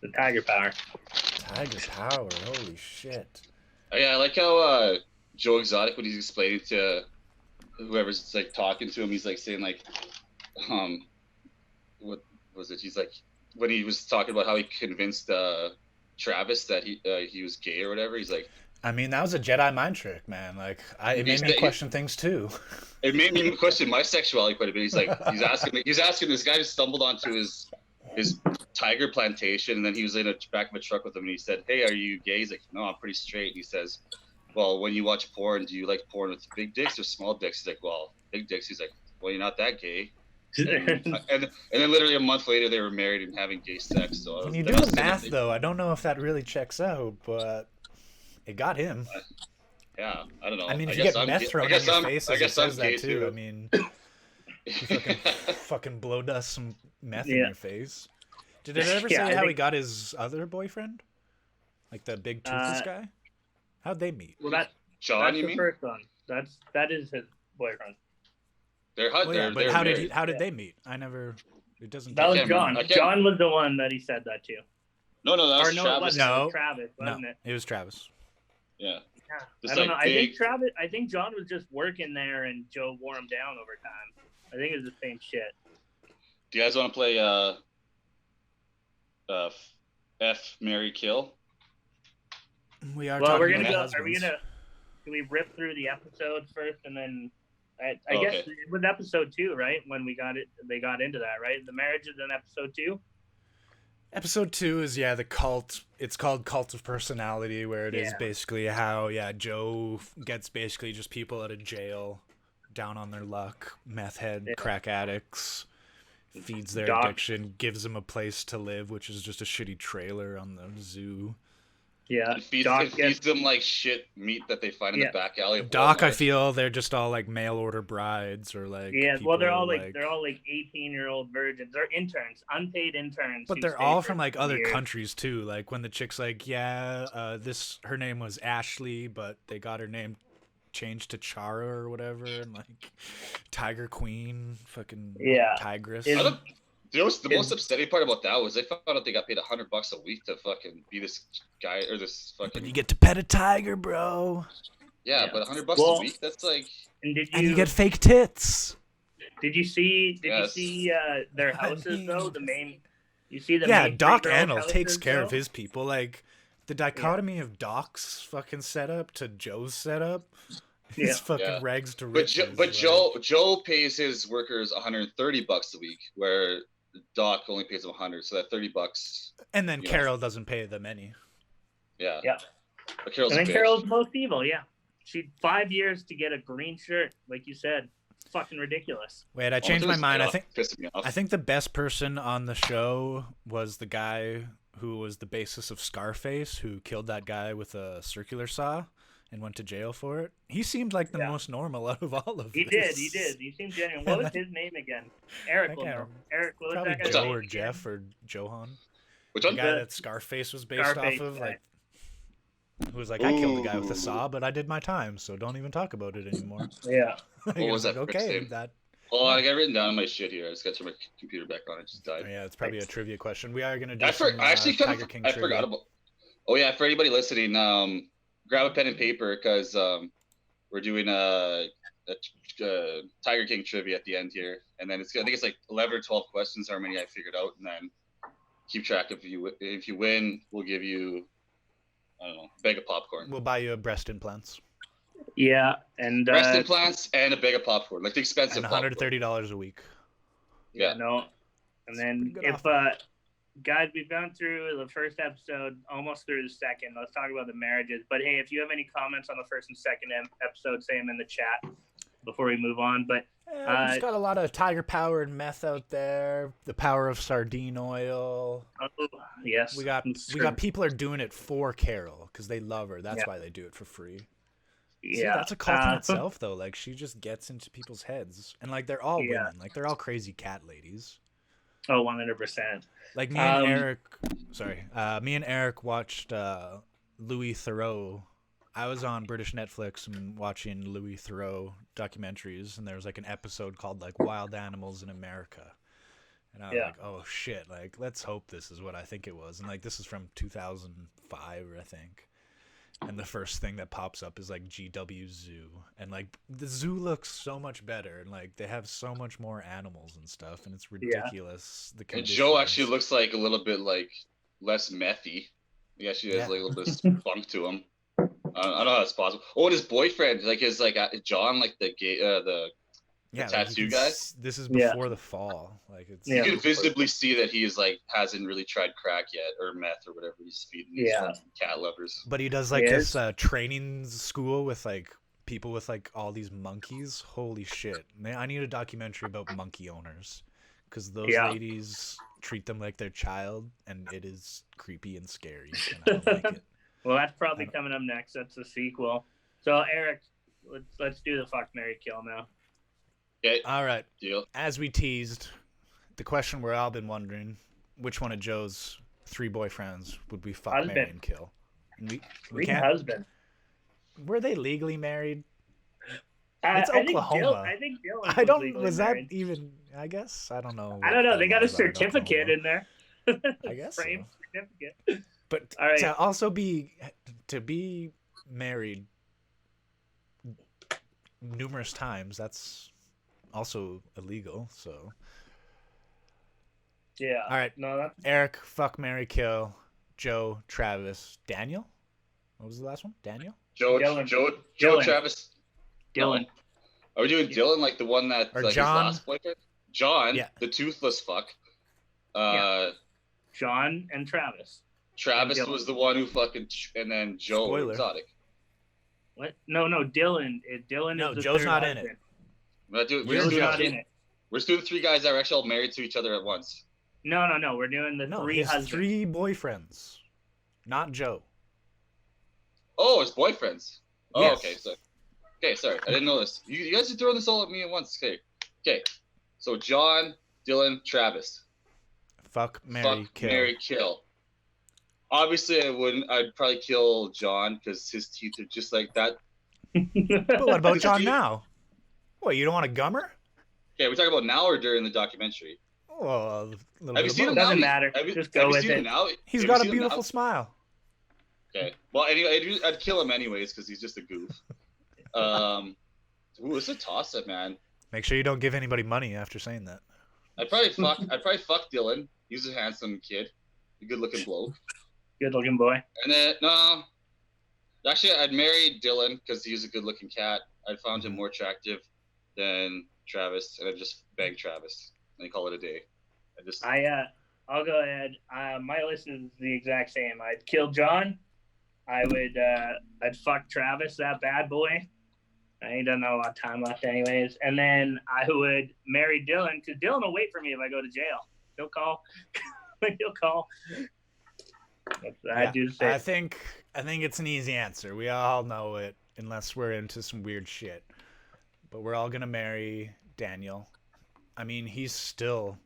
Speaker 3: The tiger power.
Speaker 1: Tiger power, holy shit.
Speaker 2: Yeah, I like how Joe Exotic, when he's explaining to whoever's talking to him, he's saying what was it? He's when he was talking about how he convinced Travis that he was gay or whatever. He's like,
Speaker 1: I mean, that was a Jedi mind trick, man. It made me question things too.
Speaker 2: it made me question my sexuality quite a bit. He's asking this guy just stumbled onto his tiger plantation, and then he was in the back of a truck with him, and he said, "Hey, are you gay?" He's like, "No, I'm pretty straight." And he says, "Well, when you watch porn, do you like porn with big dicks or small dicks?" He's like, "Well, big dicks." He's like, "Well, you're not that gay." And then literally a month later, they were married and having gay sex. So
Speaker 1: When you do the math, though, I don't know if that really checks out, but it got him.
Speaker 2: Yeah, I don't know.
Speaker 1: I mean, if you get meth thrown in your face, as it says that too. I mean, you fucking blow dust some meth in your face. Did it ever say how he got his other boyfriend? The big toothless guy? How'd they meet?
Speaker 3: Well,
Speaker 2: John,
Speaker 3: that's
Speaker 2: you
Speaker 3: the
Speaker 2: mean?
Speaker 3: first one. That is his boyfriend.
Speaker 2: They're hot.
Speaker 1: Well, yeah, but
Speaker 2: they're
Speaker 1: how
Speaker 2: married.
Speaker 1: did they meet? I never. It doesn't.
Speaker 3: That was
Speaker 2: can't
Speaker 3: John.
Speaker 2: remember. I can't-
Speaker 3: John was the one that he said that to.
Speaker 2: No, that
Speaker 3: Or
Speaker 2: was
Speaker 3: no, it
Speaker 2: Travis.
Speaker 3: wasn't. It
Speaker 1: No.
Speaker 3: was Travis,
Speaker 1: No,
Speaker 3: wasn't it?
Speaker 1: it was Travis.
Speaker 2: Yeah.
Speaker 3: Yeah.
Speaker 2: Just
Speaker 3: I don't know.
Speaker 2: big-
Speaker 3: I think John was just working there, and Joe wore him down over time. I think it was the same shit.
Speaker 2: Do you guys want to play F, Marry, Kill?
Speaker 1: We are.
Speaker 3: Well, we're
Speaker 1: talking
Speaker 3: gonna
Speaker 1: about
Speaker 3: go. Are we
Speaker 1: husbands.
Speaker 3: gonna? Can we rip through the episodes first, and then? I
Speaker 2: Okay.
Speaker 3: guess it was episode 2, right? When we got it, they got into that, right? The marriage is in episode 2.
Speaker 1: Episode 2 is the cult. It's called Cult of Personality, where it is
Speaker 3: Yeah.
Speaker 1: basically how Joe gets basically just people out of jail, down on their luck, meth head,
Speaker 3: Yeah.
Speaker 1: crack addicts, feeds their
Speaker 3: Doc.
Speaker 1: addiction, gives them a place to live, which is just a shitty trailer on the zoo.
Speaker 3: Yeah.
Speaker 2: It feeds,
Speaker 3: Doc
Speaker 2: it feeds them like shit meat that they find in
Speaker 3: Yeah.
Speaker 2: the back alley. Of
Speaker 1: Doc, I
Speaker 2: Walmart.
Speaker 1: feel they're just all like mail order brides or like
Speaker 3: Yeah, well, they're all
Speaker 1: people,
Speaker 3: they're all like 18-year-old virgins. They're interns, unpaid interns.
Speaker 1: But
Speaker 3: who
Speaker 1: they're
Speaker 3: stay
Speaker 1: all
Speaker 3: for
Speaker 1: from like other
Speaker 3: years.
Speaker 1: countries too. Like when the chick's like, her name was Ashley, but they got her name changed to Chara or whatever, and like Tiger Queen, fucking
Speaker 3: Yeah.
Speaker 1: Tigress.
Speaker 3: Is-
Speaker 2: I don't, the most
Speaker 3: Is-
Speaker 2: upsetting part about that was they found out they got paid $100 a week to fucking be this guy or this
Speaker 1: But
Speaker 2: fucking
Speaker 1: you get to pet a tiger, bro,
Speaker 2: yeah,
Speaker 3: Yeah.
Speaker 2: but $100
Speaker 3: Well-
Speaker 2: a week, that's like
Speaker 3: And
Speaker 1: and you get fake tits.
Speaker 3: Did you see
Speaker 2: Yes.
Speaker 3: their
Speaker 1: I
Speaker 3: houses though?
Speaker 1: mean-
Speaker 3: The main. You see the
Speaker 1: Yeah,
Speaker 3: main
Speaker 1: Doc
Speaker 3: three girls'
Speaker 1: Antle takes
Speaker 3: houses,
Speaker 1: care of
Speaker 3: though?
Speaker 1: his people. Like the dichotomy of Doc's fucking setup to Joe's setup
Speaker 3: Yeah.
Speaker 1: is fucking
Speaker 2: Yeah.
Speaker 1: rags to
Speaker 2: but
Speaker 1: riches.
Speaker 2: but
Speaker 1: like-
Speaker 2: Joe pays his workers $130 a week, where Doc only pays them 100, so that $30.
Speaker 1: and then
Speaker 2: you know.
Speaker 1: Carol doesn't pay them any.
Speaker 2: Yeah.
Speaker 3: Yeah.
Speaker 2: But Carol's
Speaker 3: And
Speaker 2: a
Speaker 3: then
Speaker 2: bitch.
Speaker 3: Carol's most evil. Yeah, she 5 years to get a green shirt, like you said. Fucking ridiculous.
Speaker 1: Wait, I changed my mind. I think
Speaker 2: pissed me off.
Speaker 1: I think the best person on the show was the guy who was the basis of Scarface, who killed that guy with a circular saw and went to jail for it. He seemed like the
Speaker 3: Yeah.
Speaker 1: most normal out of all of
Speaker 3: He
Speaker 1: this.
Speaker 3: did. He did. He seemed genuine. What was his name again? Eric.
Speaker 1: I
Speaker 3: Will
Speaker 1: can't
Speaker 3: know.
Speaker 1: remember.
Speaker 3: Eric. What was
Speaker 1: Probably
Speaker 3: that guy's
Speaker 1: Joe
Speaker 3: name
Speaker 1: or
Speaker 3: again?
Speaker 1: Jeff or Johan.
Speaker 2: Which
Speaker 1: The
Speaker 2: one?
Speaker 1: guy
Speaker 3: The-
Speaker 1: that Scarface was based
Speaker 3: Scarface
Speaker 1: off of,
Speaker 3: guy.
Speaker 1: like, who was like, I killed the guy with a
Speaker 2: Ooh.
Speaker 1: saw, but I did my time, so don't even talk about it anymore.
Speaker 3: Yeah.
Speaker 1: What
Speaker 2: was that prick's
Speaker 1: Okay,
Speaker 2: name?
Speaker 1: that.
Speaker 2: Oh, I got it written down on my shit here. I just got to turn my computer back on. It just died.
Speaker 1: Yeah, it's probably a trivia question. We are gonna do
Speaker 2: I,
Speaker 1: some
Speaker 2: I actually kind
Speaker 1: Tiger
Speaker 2: of
Speaker 1: King
Speaker 2: I
Speaker 1: trivia.
Speaker 2: forgot about. Oh yeah, for anybody listening, grab a pen and paper because we're doing a Tiger King trivia at the end here, and then I think it's like 11 or 12 questions, how many I figured out, and then keep track. If you win, we'll give you I don't know, a bag of popcorn,
Speaker 1: We'll buy you a breast implants
Speaker 3: Yeah. And
Speaker 2: breast implants, and a bag of popcorn, like the expensive
Speaker 1: and
Speaker 2: popcorn.
Speaker 1: $130 a week.
Speaker 2: Yeah.
Speaker 3: No. And then
Speaker 1: Pretty good
Speaker 3: if guys, we've gone through the first episode, almost through the second. Let's talk about the marriages. But hey, if you have any comments on the first and second episode, say them in the chat before we move on. But
Speaker 1: Yeah, we've just got a lot of tiger power and meth out there. The power of sardine oil.
Speaker 3: oh, yes,
Speaker 1: We got people are doing it for Carol because they love her. That's
Speaker 3: Yeah.
Speaker 1: why they do it for free. See,
Speaker 3: Yeah,
Speaker 1: that's a cult in itself, though. Like she just gets into people's heads, and like they're all
Speaker 3: Yeah.
Speaker 1: women. Like they're all crazy cat ladies.
Speaker 3: Oh, 100%.
Speaker 1: Like me and
Speaker 3: Um,
Speaker 1: Eric watched Louis Theroux. I was on British Netflix and watching Louis Theroux documentaries, and there was like an episode called like Wild Animals in America. And I was
Speaker 3: Yeah.
Speaker 1: like, oh shit, like let's hope this is what I think it was. And like this is from 2005, I think. And the first thing that pops up is like GW Zoo, and like the zoo looks so much better, and like they have so much more animals and stuff, and it's ridiculous. The
Speaker 2: And Joe
Speaker 1: conditions.
Speaker 2: actually looks like a little bit like less methy. He actually has
Speaker 1: Yeah.
Speaker 2: like a little bit of spunk to him. I don't know how that's possible. Oh, and his boyfriend, like his John, like the gay, the
Speaker 1: yeah,
Speaker 2: tattoo
Speaker 1: you can
Speaker 2: guy?
Speaker 1: this is
Speaker 3: Yeah.
Speaker 1: before the fall. Like it's
Speaker 3: Yeah.
Speaker 2: you can visibly see that he is like hasn't really tried crack yet or meth or whatever he's feeding these
Speaker 3: Yeah.
Speaker 2: fucking cat lovers.
Speaker 1: But he does like
Speaker 3: Yeah.
Speaker 1: this training school with like people with like all these monkeys. Holy shit! Man, I need a documentary about monkey owners because those
Speaker 3: Yeah.
Speaker 1: ladies treat them like their child, and it is creepy and scary. And I don't like it.
Speaker 3: Well, that's probably coming up next. That's the sequel. So, Eric, let's do the fuck, marry, kill now.
Speaker 2: Okay,
Speaker 1: All right.
Speaker 2: deal.
Speaker 1: As we teased, the question we're all been wondering: which one of Joe's 3 boyfriends would we fuck,
Speaker 3: Husband.
Speaker 1: marry, and kill? And we
Speaker 3: Read
Speaker 1: can't.
Speaker 3: husband.
Speaker 1: Were they legally married?
Speaker 3: I
Speaker 1: It's
Speaker 3: think
Speaker 1: Oklahoma.
Speaker 3: I think Dylan
Speaker 1: I don't.
Speaker 3: legally
Speaker 1: Was that
Speaker 3: married.
Speaker 1: even? I guess I don't know.
Speaker 3: I don't know.
Speaker 1: what
Speaker 3: They
Speaker 1: the
Speaker 3: got a
Speaker 1: laws are in
Speaker 3: certificate
Speaker 1: Oklahoma.
Speaker 3: in there.
Speaker 1: I guess so.
Speaker 3: Framed certificate.
Speaker 1: But
Speaker 3: All right.
Speaker 1: to also be married numerous times, that's also illegal. So
Speaker 3: Yeah.
Speaker 1: all right,
Speaker 3: No, that's
Speaker 1: Eric, fuck, marry, kill, Joe, Travis, Daniel. What was the last one? Daniel
Speaker 2: Joe,
Speaker 3: Dylan.
Speaker 2: Joe,
Speaker 3: Dylan.
Speaker 2: Travis.
Speaker 3: Dylan.
Speaker 2: Are we doing Dylan like the one that
Speaker 1: Or
Speaker 2: like
Speaker 1: John?
Speaker 2: his last boyfriend? John,
Speaker 1: Yeah.
Speaker 2: the toothless fuck.
Speaker 3: John and Travis.
Speaker 2: Travis
Speaker 3: And Dylan.
Speaker 2: was the one who fucking, and then Joe
Speaker 1: Spoiler.
Speaker 2: Exotic.
Speaker 3: What? No, Dylan. Dylan
Speaker 1: No,
Speaker 3: is the
Speaker 1: Joe's
Speaker 3: third
Speaker 1: not in
Speaker 3: husband.
Speaker 2: We're
Speaker 1: You're
Speaker 3: Joe's
Speaker 1: Joe.
Speaker 3: not in it.
Speaker 2: We're just doing the 3 guys that are actually all married to each other at once.
Speaker 3: No. We're doing the
Speaker 1: No,
Speaker 3: 3
Speaker 1: his
Speaker 3: husbands.
Speaker 1: 3 boyfriends, not Joe.
Speaker 2: Oh, his boyfriends. Oh,
Speaker 1: Yes.
Speaker 2: okay, sorry. I didn't know this. You guys are throwing this all at me at once. Okay. So John, Dylan, Travis.
Speaker 1: Fuck, marry,
Speaker 2: Fuck,
Speaker 1: kill.
Speaker 2: marry, kill. Obviously, I wouldn't. I'd probably kill John because his teeth are just like that.
Speaker 1: But what about John now? What, you don't want a gummer?
Speaker 2: Okay, we talking about now or during the documentary?
Speaker 1: Oh, a little
Speaker 2: Have you
Speaker 1: bit of
Speaker 2: seen him
Speaker 1: both.
Speaker 2: now?
Speaker 3: Doesn't matter.
Speaker 2: Have you
Speaker 3: Just go with
Speaker 2: seen him
Speaker 3: it.
Speaker 2: now?
Speaker 1: He's
Speaker 2: Have
Speaker 1: got
Speaker 2: you
Speaker 1: a
Speaker 2: seen him now?
Speaker 1: beautiful smile.
Speaker 2: Okay. Well, anyway, I'd kill him anyways because he's just a goof. Ooh, it's a toss-up, man.
Speaker 1: Make sure you don't give anybody money after saying that.
Speaker 2: I'd probably fuck Dylan. He's a handsome kid, a good-looking bloke.
Speaker 3: Good looking boy.
Speaker 2: And then no, actually, I'd marry Dylan because he's a good-looking cat. I found him more attractive than Travis, and I'd just bang Travis and call it a day.
Speaker 3: I'll go ahead. My list is the exact same. I'd kill John. I'd fuck Travis, that bad boy. I ain't done a lot of time left anyways. And then I would marry Dylan because Dylan will wait for me if I go to jail. He'll call. He'll call. I do say.
Speaker 1: I think it's an easy answer. We all know it, unless we're into some weird shit. But we're all gonna marry Daniel. I mean, he's still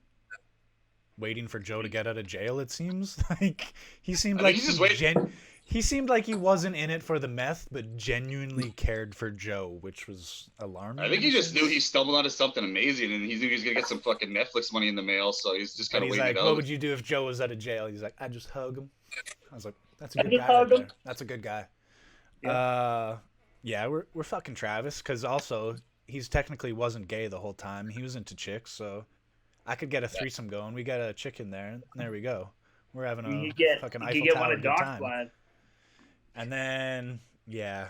Speaker 1: waiting for Joe to get out of jail. It seems like he seemed like
Speaker 2: he's just waiting.
Speaker 1: He seemed like he wasn't in it for the meth, but genuinely cared for Joe, which was alarming.
Speaker 2: I think he just knew he stumbled onto something amazing, and he knew he was gonna get some fucking Netflix money in the mail, so he's just kind of
Speaker 1: He's
Speaker 2: waiting
Speaker 1: like,
Speaker 2: it
Speaker 1: "What
Speaker 2: out.
Speaker 1: would you do if Joe was out of jail?" He's like, "I'd just hug him." I was like, "That's a good
Speaker 3: just
Speaker 1: guy.
Speaker 3: hug
Speaker 1: Right
Speaker 3: him.
Speaker 1: there. That's a good guy."
Speaker 3: Yeah.
Speaker 1: Yeah, we're fucking Travis, because also he's technically wasn't gay the whole time. He was into chicks, so I could get a threesome going. We got a chick in there, and there we go. We're having
Speaker 3: You
Speaker 1: a fucking
Speaker 3: could
Speaker 1: Eiffel
Speaker 3: get
Speaker 1: Tower
Speaker 3: one of
Speaker 1: good
Speaker 3: Doc's
Speaker 1: time.
Speaker 3: wives.
Speaker 1: And then, yeah,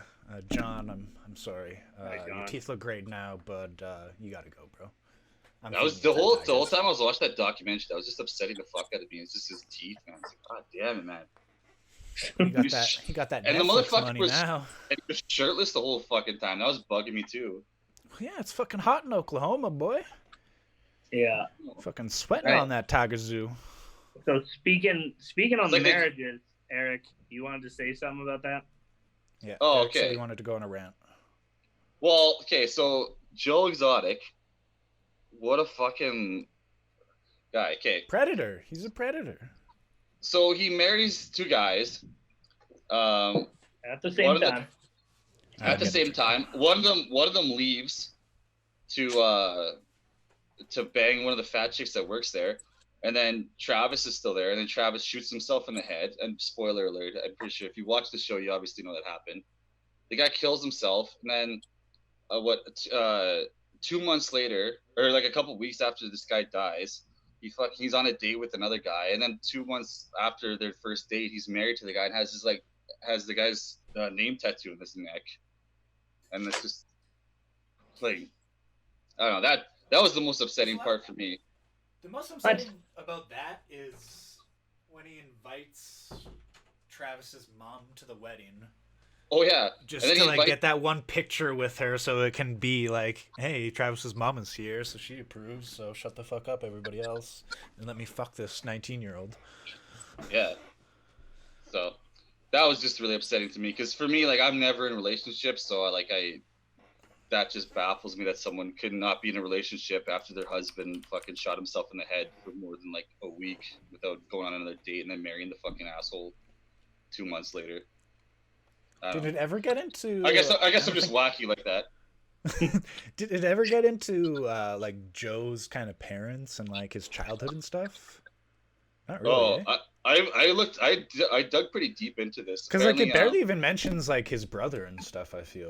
Speaker 1: John, I'm sorry.
Speaker 3: Hi,
Speaker 1: Your
Speaker 3: John.
Speaker 1: teeth look great now, but you gotta go, bro.
Speaker 2: That was the whole time I was watching that documentary. That was just upsetting the fuck out of me. It's just his teeth, man. It's like, God damn it, man.
Speaker 1: He got that
Speaker 2: And the
Speaker 1: Netflix
Speaker 2: motherfucker
Speaker 1: money
Speaker 2: was-
Speaker 1: now.
Speaker 2: And he was shirtless the whole fucking time. That was bugging me too.
Speaker 1: Yeah, it's fucking hot in Oklahoma, boy.
Speaker 3: Yeah.
Speaker 1: Fucking sweating
Speaker 3: Right.
Speaker 1: on that Tiger Zoo.
Speaker 3: So speaking on
Speaker 2: It's like
Speaker 3: the
Speaker 2: they-
Speaker 3: marriages, Eric, you wanted to say something about that?
Speaker 1: Yeah.
Speaker 2: Oh,
Speaker 1: Eric said
Speaker 2: okay.
Speaker 1: he wanted to go on a rant.
Speaker 2: Well, okay, so Joe Exotic, what a fucking guy. Okay,
Speaker 1: Predator. He's a predator.
Speaker 2: so he marries 2 guys.
Speaker 3: At the same
Speaker 2: One of the-
Speaker 3: time.
Speaker 2: At the same time, one of them leaves to bang one of the fat chicks that works there, and then Travis is still there, and then Travis shoots himself in the head. And spoiler alert, I'm pretty sure if you watch the show, you obviously know that happened. The guy kills himself, and then 2 months later, or like a couple weeks after this guy dies, he's on a date with another guy, and then 2 months after their first date, he's married to the guy and has the guy's name tattoo on his neck, and it's just like, I don't know, that was the most upsetting part for me.
Speaker 1: The most
Speaker 3: upsetting
Speaker 1: about that is when he invites Travis's mom to the wedding.
Speaker 2: Oh yeah,
Speaker 1: Just
Speaker 2: And then
Speaker 1: to
Speaker 2: he
Speaker 1: like
Speaker 2: invite-
Speaker 1: get that one picture with her, so it can be like, "Hey, Travis's mom is here, so she approves. So shut the fuck up, everybody else, and let me fuck this 19-year-old."
Speaker 2: yeah. So that was just really upsetting to me because for me, like, I'm never in relationships, so that just baffles me that someone could not be in a relationship after their husband fucking shot himself in the head for more than like a week without going on another date and then marrying the fucking asshole 2 months later. I don't
Speaker 1: Did
Speaker 2: know.
Speaker 1: it ever get into?
Speaker 2: I guess
Speaker 1: I
Speaker 2: I'm
Speaker 1: don't
Speaker 2: just wacky like that.
Speaker 1: Did it ever get into like Joe's kind of parents and like his childhood and stuff? Not really.
Speaker 2: Oh,
Speaker 1: eh?
Speaker 2: I dug pretty deep into this.
Speaker 1: Because like it
Speaker 2: Apparently,
Speaker 1: barely even mentions like his brother and stuff. I feel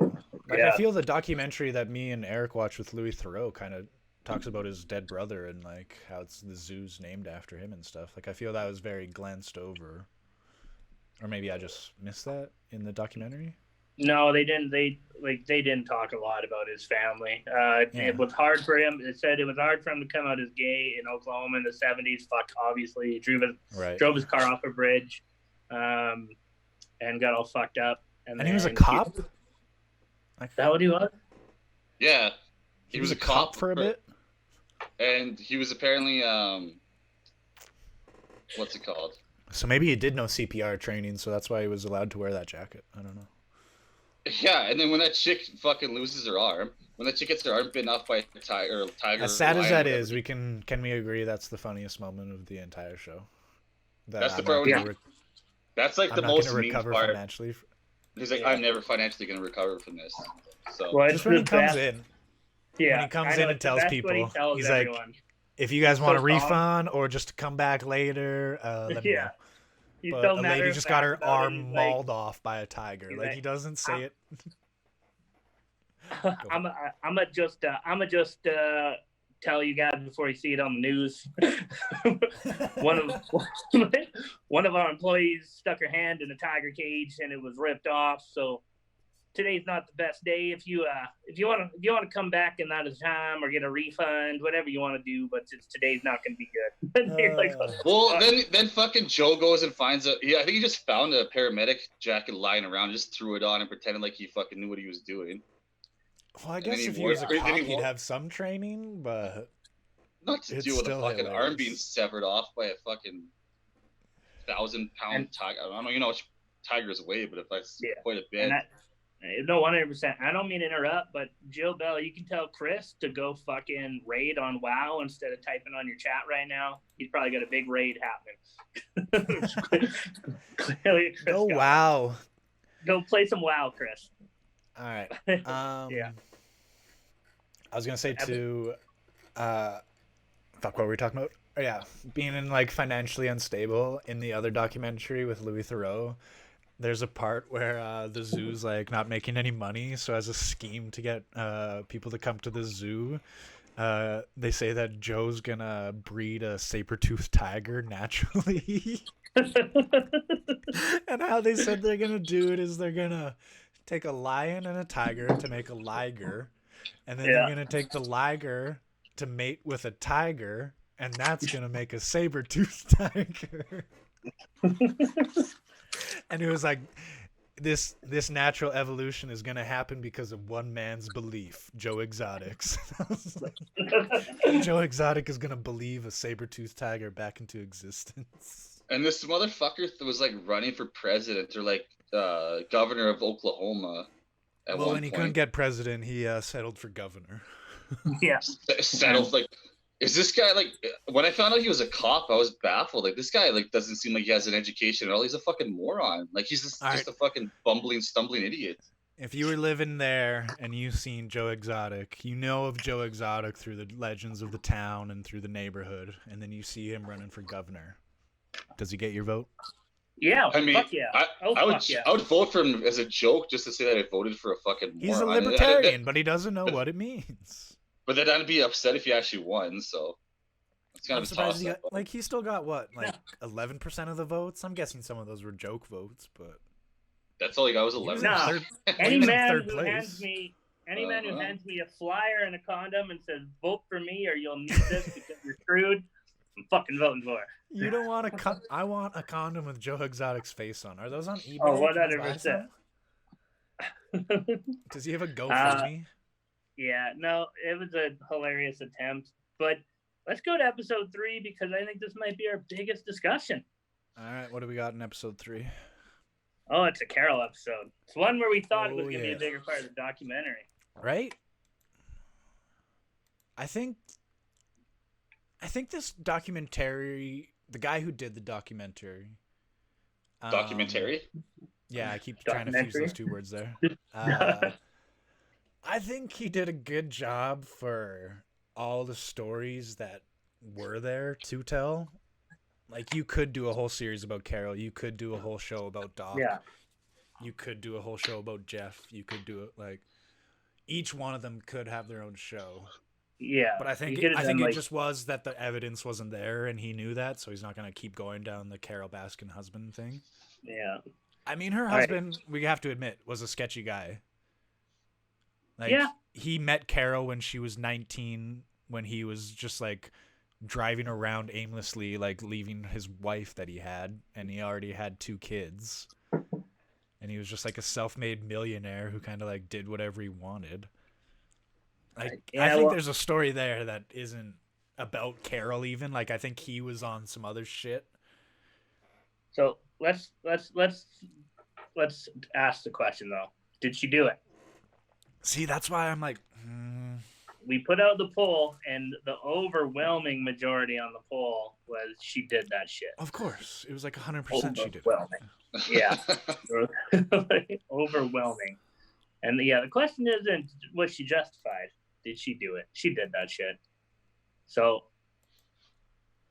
Speaker 1: like I
Speaker 3: Yeah.
Speaker 1: feel the documentary that me and Eric watched with Louis Theroux kind of talks about his dead brother and like how it's the zoo's named after him and stuff. Like I feel that was very glanced over, or maybe I just missed that in the documentary.
Speaker 3: No, they didn't. They didn't talk a lot about his family.
Speaker 1: Yeah.
Speaker 3: It was hard for him. It said it was hard for him to come out as gay in Oklahoma in the '70s. Fuck, obviously, he drove his car off a bridge, and got all fucked up.
Speaker 1: And he was a cop.
Speaker 3: Is that what he was?
Speaker 2: Yeah,
Speaker 1: he was a cop for a bit.
Speaker 2: And he was apparently what's it called?
Speaker 1: So maybe he did know CPR training, so that's why he was allowed to wear that jacket. I don't know.
Speaker 2: Yeah, and then when that chick fucking loses her arm, when that chick gets her arm bitten off by a tiger,
Speaker 1: as sad as that is, can we agree that's the funniest moment of the entire show?
Speaker 2: That's the part where that's like the most
Speaker 1: recover
Speaker 2: part.
Speaker 1: Financially.
Speaker 2: He's like, I'm never financially going to recover from this. So
Speaker 1: just when he comes in.
Speaker 3: Yeah,
Speaker 1: when he comes in and tells people, he's like, if you guys want a refund or just to come back later, let me know. But a lady just got her arm mauled off by a tiger. Like, he doesn't say it.
Speaker 3: I'ma just tell you guys before you see it on the news. one of our employees stuck her hand in a tiger cage and it was ripped off. So today's not the best day. If you want to come back in that time or get a refund, whatever you want to do, but today's not going to be good. Like,
Speaker 2: well, then fucking Joe goes and finds I think he just found a paramedic jacket lying around, just threw it on and pretended like he fucking knew what he was doing.
Speaker 1: Well, I guess if he was a cop, he'd have some training, but
Speaker 2: not to deal with a fucking arm being severed off by a fucking 1,000-pound tiger. I don't know, how much tigers weigh, but if that's quite a bit.
Speaker 3: No, 100%. I don't mean to interrupt, but Jill Bell, you can tell Chris to go fucking raid on WoW instead of typing on your chat right now. He's probably got a big raid happening. Clearly, Chris.
Speaker 1: Oh, WoW.
Speaker 3: Go play some WoW, Chris.
Speaker 1: All right.
Speaker 3: Yeah.
Speaker 1: I was gonna say too. Fuck, what were we talking about? Oh, yeah, being in like financially unstable in the other documentary with Louis Theroux. There's a part where the zoo's like not making any money, so as a scheme to get people to come to the zoo, they say that Joe's gonna breed a saber-toothed tiger naturally. And how they said they're gonna do it is they're gonna take a lion and a tiger to make a liger, and then they're gonna take the liger to mate with a tiger, and that's gonna make a saber-toothed tiger. And it was like, this natural evolution is gonna happen because of one man's belief, Joe Exotic's. Joe Exotic is gonna believe a saber-toothed tiger back into existence.
Speaker 2: And this motherfucker was like running for president or like governor of Oklahoma.
Speaker 1: Well, when he couldn't get president, he settled for governor.
Speaker 3: Yeah.
Speaker 2: Settled like. Is this guy like? When I found out he was a cop, I was baffled. Like, this guy like doesn't seem like he has an education at all. He's a fucking moron. Like, he's just a fucking bumbling, stumbling idiot.
Speaker 1: If you were living there and you've seen Joe Exotic, you know of Joe Exotic through the legends of the town and through the neighborhood, and then you see him running for governor. Does he get your vote?
Speaker 3: Yeah,
Speaker 2: I mean,
Speaker 3: fuck yeah.
Speaker 2: I would vote for him as a joke just to say that I voted for a fucking moron.
Speaker 1: He's a libertarian, but he doesn't know what it means.
Speaker 2: But then I'd be upset if he actually won, so it's kind of a toss-up.
Speaker 1: Like, he still got what, like 11% of the votes? I'm guessing some of those were joke votes, but
Speaker 2: that's all he got was 11.
Speaker 3: No, any man who hands me a flyer and a condom and says vote for me or you'll need this because you're screwed, I'm fucking voting for it.
Speaker 1: You don't want I want a condom with Joe Exotic's face on. Are those on eBay?
Speaker 3: Oh, 100%.
Speaker 1: Does he have a GoFundMe?
Speaker 3: Yeah, no, it was a hilarious attempt. But let's go to episode 3 because I think this might be our biggest discussion.
Speaker 1: All right, what do we got in episode 3?
Speaker 3: Oh, it's a Carol episode. It's one where we thought it was going to be a bigger part of the documentary.
Speaker 1: Right? I think this documentary, the guy who did the documentary.
Speaker 2: Documentary?
Speaker 1: Yeah, I keep trying to fuse those two words there. I think he did a good job for all the stories that were there to tell. Like, you could do a whole series about Carol. You could do a whole show about Doc.
Speaker 3: Yeah.
Speaker 1: You could do a whole show about Jeff. You could do it, like, each one of them could have their own show.
Speaker 3: Yeah.
Speaker 1: But I think it just was that the evidence wasn't there, and he knew that, so he's not going to keep going down the Carol Baskin husband thing.
Speaker 3: Yeah.
Speaker 1: I mean, her
Speaker 3: All right.
Speaker 1: husband, we have to admit, was a sketchy guy. Like,
Speaker 3: Yeah.
Speaker 1: he met Carol when she was 19, when he was just like driving around aimlessly, like leaving his wife that he had, and he already had 2 kids. And he was just like a self-made millionaire who kind of like did whatever he wanted. Like,
Speaker 3: Yeah,
Speaker 1: I think
Speaker 3: well-
Speaker 1: there's a story there that isn't about Carol even. Like, I think he was on some other shit.
Speaker 3: So let's ask the question though. Did she do it?
Speaker 1: See, that's why I'm like,
Speaker 3: We put out the poll, and the overwhelming majority on the poll was she did that shit.
Speaker 1: of course. It was like 100% she did.
Speaker 3: Overwhelming. Yeah. Overwhelming. And yeah, the question isn't was she justified? Did she do it? She did that shit. So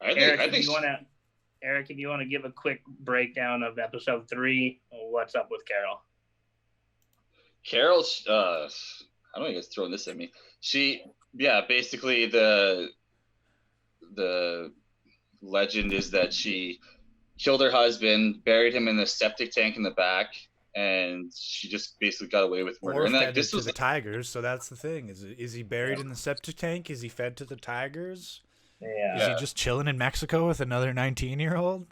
Speaker 3: Eric, if you want to give a quick breakdown of episode 3, what's up with Carol?
Speaker 2: Carol's I don't know you guys throwing this at me. Basically the legend is that she killed her husband, buried him in the septic tank in the back, and she just basically got away with murder.
Speaker 1: Or
Speaker 2: And
Speaker 1: fed
Speaker 2: this
Speaker 1: to
Speaker 2: was
Speaker 1: the tigers, so that's the thing. Is he buried in the septic tank? Is he fed to the tigers?
Speaker 3: Yeah.
Speaker 1: Is he just chilling in Mexico with another 19-year-old?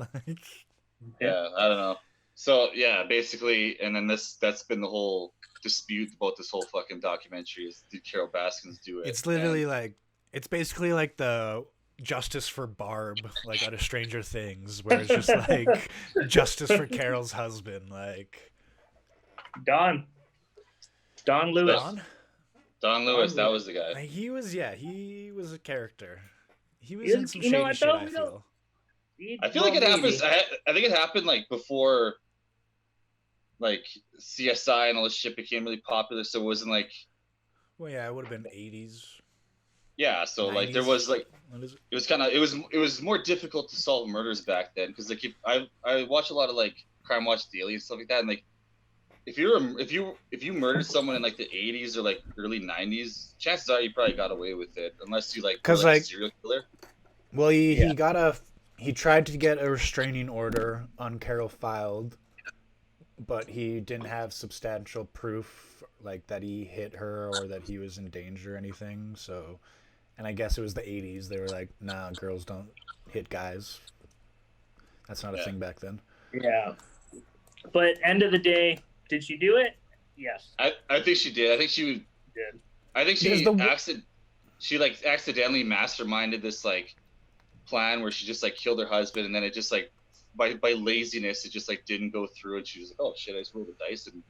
Speaker 2: yeah, I don't know. So yeah, basically, and then that's been the whole dispute about this whole fucking documentary is did Carol Baskins do it?
Speaker 1: It's literally like, it's basically like the justice for Barb, like out of Stranger Things, where it's just like justice for Carol's husband, like
Speaker 3: Don Lewis.
Speaker 2: Don Lewis, that
Speaker 3: Lewis.
Speaker 2: was the guy.
Speaker 1: Like, he was a character. He was
Speaker 3: You-
Speaker 1: in some
Speaker 3: you know,
Speaker 1: shady
Speaker 3: I
Speaker 1: shit,
Speaker 3: thought
Speaker 1: I
Speaker 3: we
Speaker 1: feel.
Speaker 2: I feel like it happens. I think it happened like before, like CSI and all this shit became really popular. So it wasn't like,
Speaker 1: Well, yeah, it would have been 80s.
Speaker 2: yeah. So like there
Speaker 1: 90s.
Speaker 2: was like
Speaker 1: What is it?
Speaker 2: it was kind of it was more difficult to solve murders back then because like if I watch a lot of like Crime Watch Daily and stuff like that, and like if you murdered someone in like the 80s or like early 90s, chances are you probably got away with it unless you like were,
Speaker 1: 'Cause,
Speaker 2: like a
Speaker 1: like-
Speaker 2: serial killer.
Speaker 1: Well, he tried to get a restraining order on Carol filed, but he didn't have substantial proof like that he hit her or that he was in danger or anything. So, and I guess it was the 80s. They were like, nah, girls don't hit guys. That's not a
Speaker 2: Yeah.
Speaker 1: thing back then.
Speaker 3: Yeah. But end of the day, did she do it? Yes.
Speaker 2: I think she did. I think she would.
Speaker 3: Did.
Speaker 2: I think
Speaker 1: Because
Speaker 2: she like accidentally masterminded this like plan where she just like killed her husband, and then it just like by laziness it just like didn't go through, and she was like, oh shit, I just rolled the dice and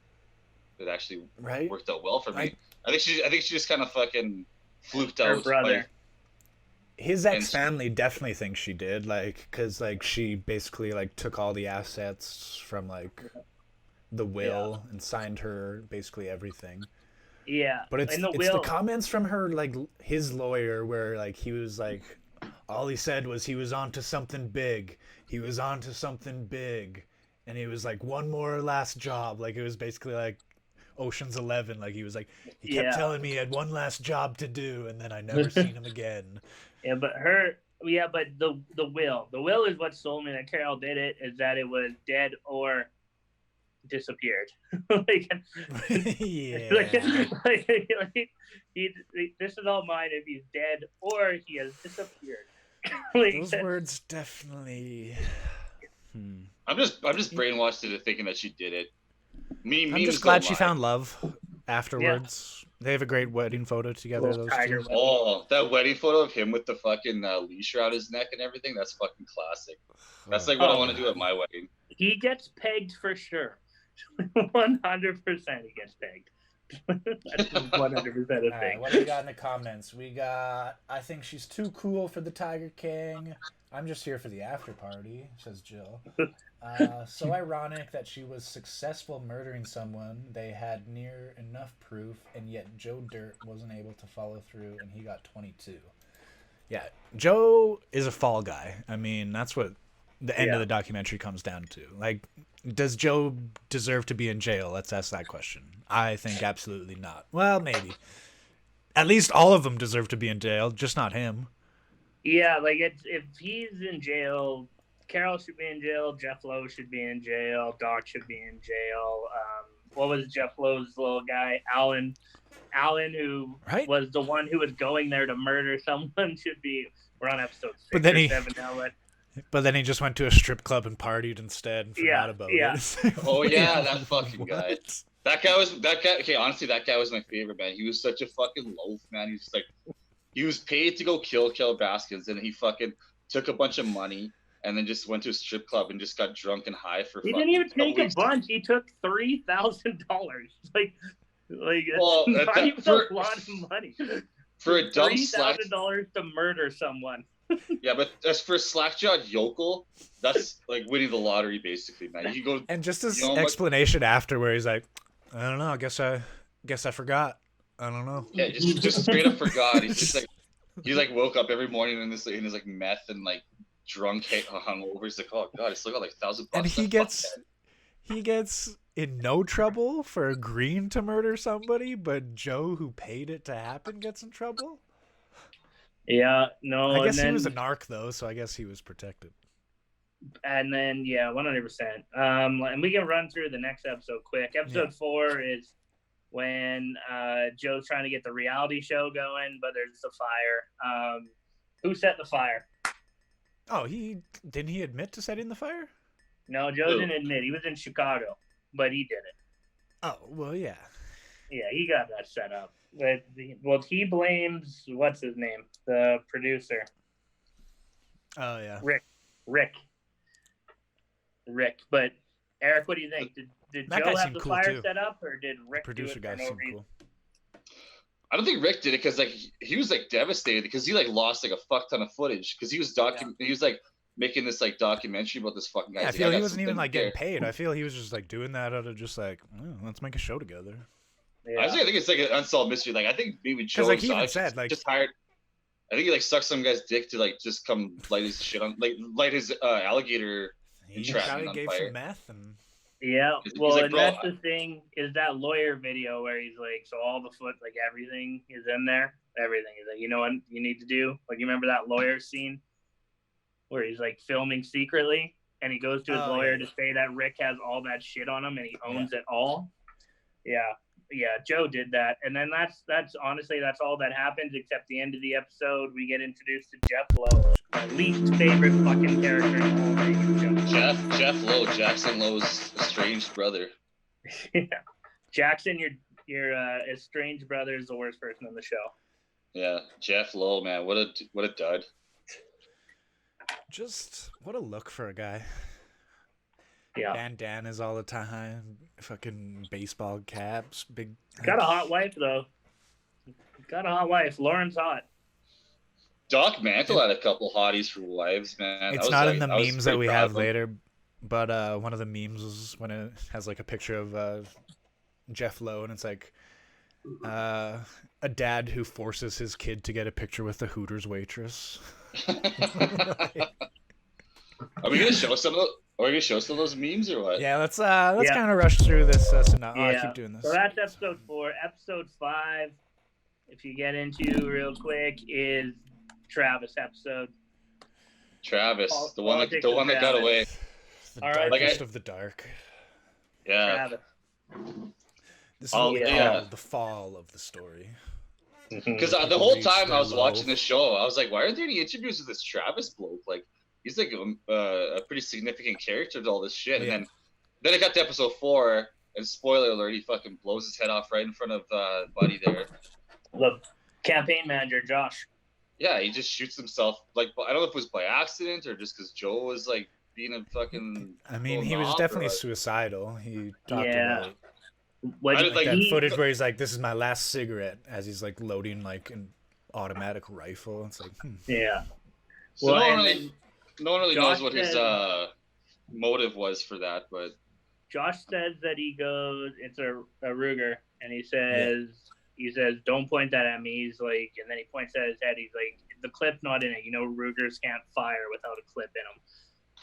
Speaker 2: it actually
Speaker 1: Right?
Speaker 2: worked out well for me.
Speaker 1: Right.
Speaker 2: I think she just kind of fucking fluked
Speaker 3: Her
Speaker 2: out.
Speaker 3: brother.
Speaker 1: His ex-family definitely thinks she did, like, because like she basically like took all the assets from like the will and signed her basically everything.
Speaker 3: Yeah.
Speaker 1: But it's
Speaker 3: in the
Speaker 1: the
Speaker 3: will.
Speaker 1: comments from her, like his lawyer, where like he was like, all he said was he was onto something big. He was onto something big, and he was like one more last job. Like it was basically like Ocean's 11. Like he was like he kept
Speaker 3: Yeah.
Speaker 1: telling me he had one last job to do, and then I never seen him again.
Speaker 3: Yeah, but the will is what sold me that Carol did it, is that it was dead or disappeared. like,
Speaker 1: Yeah.
Speaker 3: this is all mine if he's dead or he has disappeared. Like,
Speaker 1: Those words definitely.
Speaker 2: I'm just brainwashed into thinking that she did it.
Speaker 1: I'm just glad she found love afterwards. They have a great wedding photo together.
Speaker 3: Little
Speaker 1: Those
Speaker 3: tiger
Speaker 1: two.
Speaker 3: wedding.
Speaker 2: Oh, that wedding photo of him with the fucking leash around his neck and everything. That's fucking classic. That's like what I want to do at my wedding.
Speaker 3: He gets pegged for sure. 100% he gets pegged. That's 100% a
Speaker 1: All right,
Speaker 3: thing.
Speaker 1: what do we got in the comments? We got, I think she's too cool for the Tiger King. I'm just here for the after party, says Jill. So ironic that she was successful murdering someone. They had near enough proof, and yet Joe Dirt wasn't able to follow through, and he got 22. Yeah, Joe is a fall guy. I mean, that's what the end of the documentary comes down to. Like, does Joe deserve to be in jail? Let's ask that question. I think absolutely not. Well, maybe. At least all of them deserve to be in jail, just not him.
Speaker 3: Yeah, like if he's in jail, Carol should be in jail. Jeff Lowe should be in jail. Doc should be in jail. What was Jeff Lowe's little guy? Alan, who
Speaker 1: Right.
Speaker 3: was the one who was going there to murder someone, should be. We're on episode 6
Speaker 1: But then
Speaker 3: or 7 now.
Speaker 1: But then he just went to a strip club and partied instead and forgot about it.
Speaker 2: Oh yeah, that fucking guy. That guy. Okay, honestly, that guy was my favorite, man. He was such a fucking loaf, man. He's just like, he was paid to go kill Baskins, and he fucking took a bunch of money and then just went to a strip club and just got drunk and high for.
Speaker 3: He didn't even take a bunch. He took $3,000. Like
Speaker 2: well,
Speaker 3: not even a lot of money.
Speaker 2: For a dumb
Speaker 3: $3,000 to murder someone.
Speaker 2: Yeah, but as for a slack-jawed yokel, that's like winning the lottery, basically, man. You go
Speaker 1: and just his explanation after, where he's like, "I don't know. I guess I forgot. I don't know."
Speaker 2: Yeah, just straight up forgot. He's just like, he like woke up every morning in his like meth and like drunk, hungover. He's like, "Oh God, I still got like $1,000."
Speaker 1: And he gets in no trouble for agreeing to murder somebody, but Joe, who paid it to happen, gets in trouble.
Speaker 3: Yeah, no.
Speaker 1: I guess he was a narc though, so I guess he was protected.
Speaker 3: And then 100%. And we can run through the next episode quick. Episode 4 is when Joe's trying to get the reality show going, but there's the fire. Who set the fire?
Speaker 1: Oh, didn't he admit to setting the fire?
Speaker 3: No, Joe didn't admit. He was in Chicago, but he did it.
Speaker 1: Oh, well, yeah.
Speaker 3: Yeah, he got that set up. Well, he blames, what's his name? The producer.
Speaker 1: Oh, yeah.
Speaker 3: Rick. But, Eric, what do you think? Did Joe have the fire set up, or did Rick do it for no reason? Cool.
Speaker 2: I don't think Rick did it because like he was like devastated because he like lost like a fuck ton of footage because he was he was like making this like documentary about this fucking guy.
Speaker 1: Yeah, I feel he wasn't even like getting paid. I feel he was just like doing that out of just like, let's make a show together.
Speaker 2: Yeah. I think it's like an unsolved mystery. Like I think maybe Joe
Speaker 1: like he even said like
Speaker 2: just hired. I think he like sucked some guy's dick to like just come light his shit on, like light his alligator.
Speaker 1: He probably gave some meth and.
Speaker 3: Yeah, well, like, and that's the thing is that lawyer video where he's like, so all the like everything is in there. Everything is like, you know what you need to do? Like, you remember that lawyer scene where he's like filming secretly and he goes to his lawyer to say that Rick has all that shit on him and he owns it all. Yeah, Joe did that. And then that's honestly, that's all that happens except the end of the episode. We get introduced to Jeff Lowe, my least favorite fucking character in the whole thing.
Speaker 2: Jeff Lowe, Jackson Lowe's estranged brother.
Speaker 3: Yeah. Jackson, your estranged brother is the worst person on the show.
Speaker 2: Yeah, Jeff Lowe, man, what a dud.
Speaker 1: Just what a look for a guy.
Speaker 3: Yeah.
Speaker 1: Bandanas all the time, fucking baseball caps, big.
Speaker 3: Got a hot wife though. Got a hot wife. Lauren's hot.
Speaker 2: Doc Mantle had a couple hotties for wives, man.
Speaker 1: It's not in the memes that we have later, but one of the memes was when it has like a picture of Jeff Lowe, and it's like a dad who forces his kid to get a picture with the Hooters waitress.
Speaker 2: Are we gonna show some of those? Are we gonna show some of those memes or what?
Speaker 1: Yeah, let's kind of rush through this. So now, I keep doing this.
Speaker 3: So that's episode 4. Episode 5, if you get into real quick, is Travis episode.
Speaker 2: Travis, the one that got away.
Speaker 1: The darkest of the dark.
Speaker 2: Yeah.
Speaker 3: Travis.
Speaker 1: This is what we call the fall of the story.
Speaker 2: Because the whole time I was watching the show, I was like, why aren't there any interviews with this Travis bloke? Like, he's like a pretty significant character to all this shit. And then I got to episode 4, and spoiler alert, he fucking blows his head off right in front of Buddy there.
Speaker 3: The campaign manager, Josh.
Speaker 2: Yeah, he just shoots himself. Like, I don't know if it was by accident or just because Joe was like being a fucking.
Speaker 1: I mean, he was definitely suicidal. He talked about
Speaker 3: that
Speaker 1: footage where he's like, "This is my last cigarette," as he's like loading like an automatic rifle. It's like,
Speaker 3: yeah.
Speaker 2: So no one really knows what his motive was for that, but
Speaker 3: Josh says that he goes, it's a Ruger, and he says, "Don't point that at me." He's like, and then he points at his head. He's like, "The clip's not in it. You know, Rugers can't fire without a clip in them."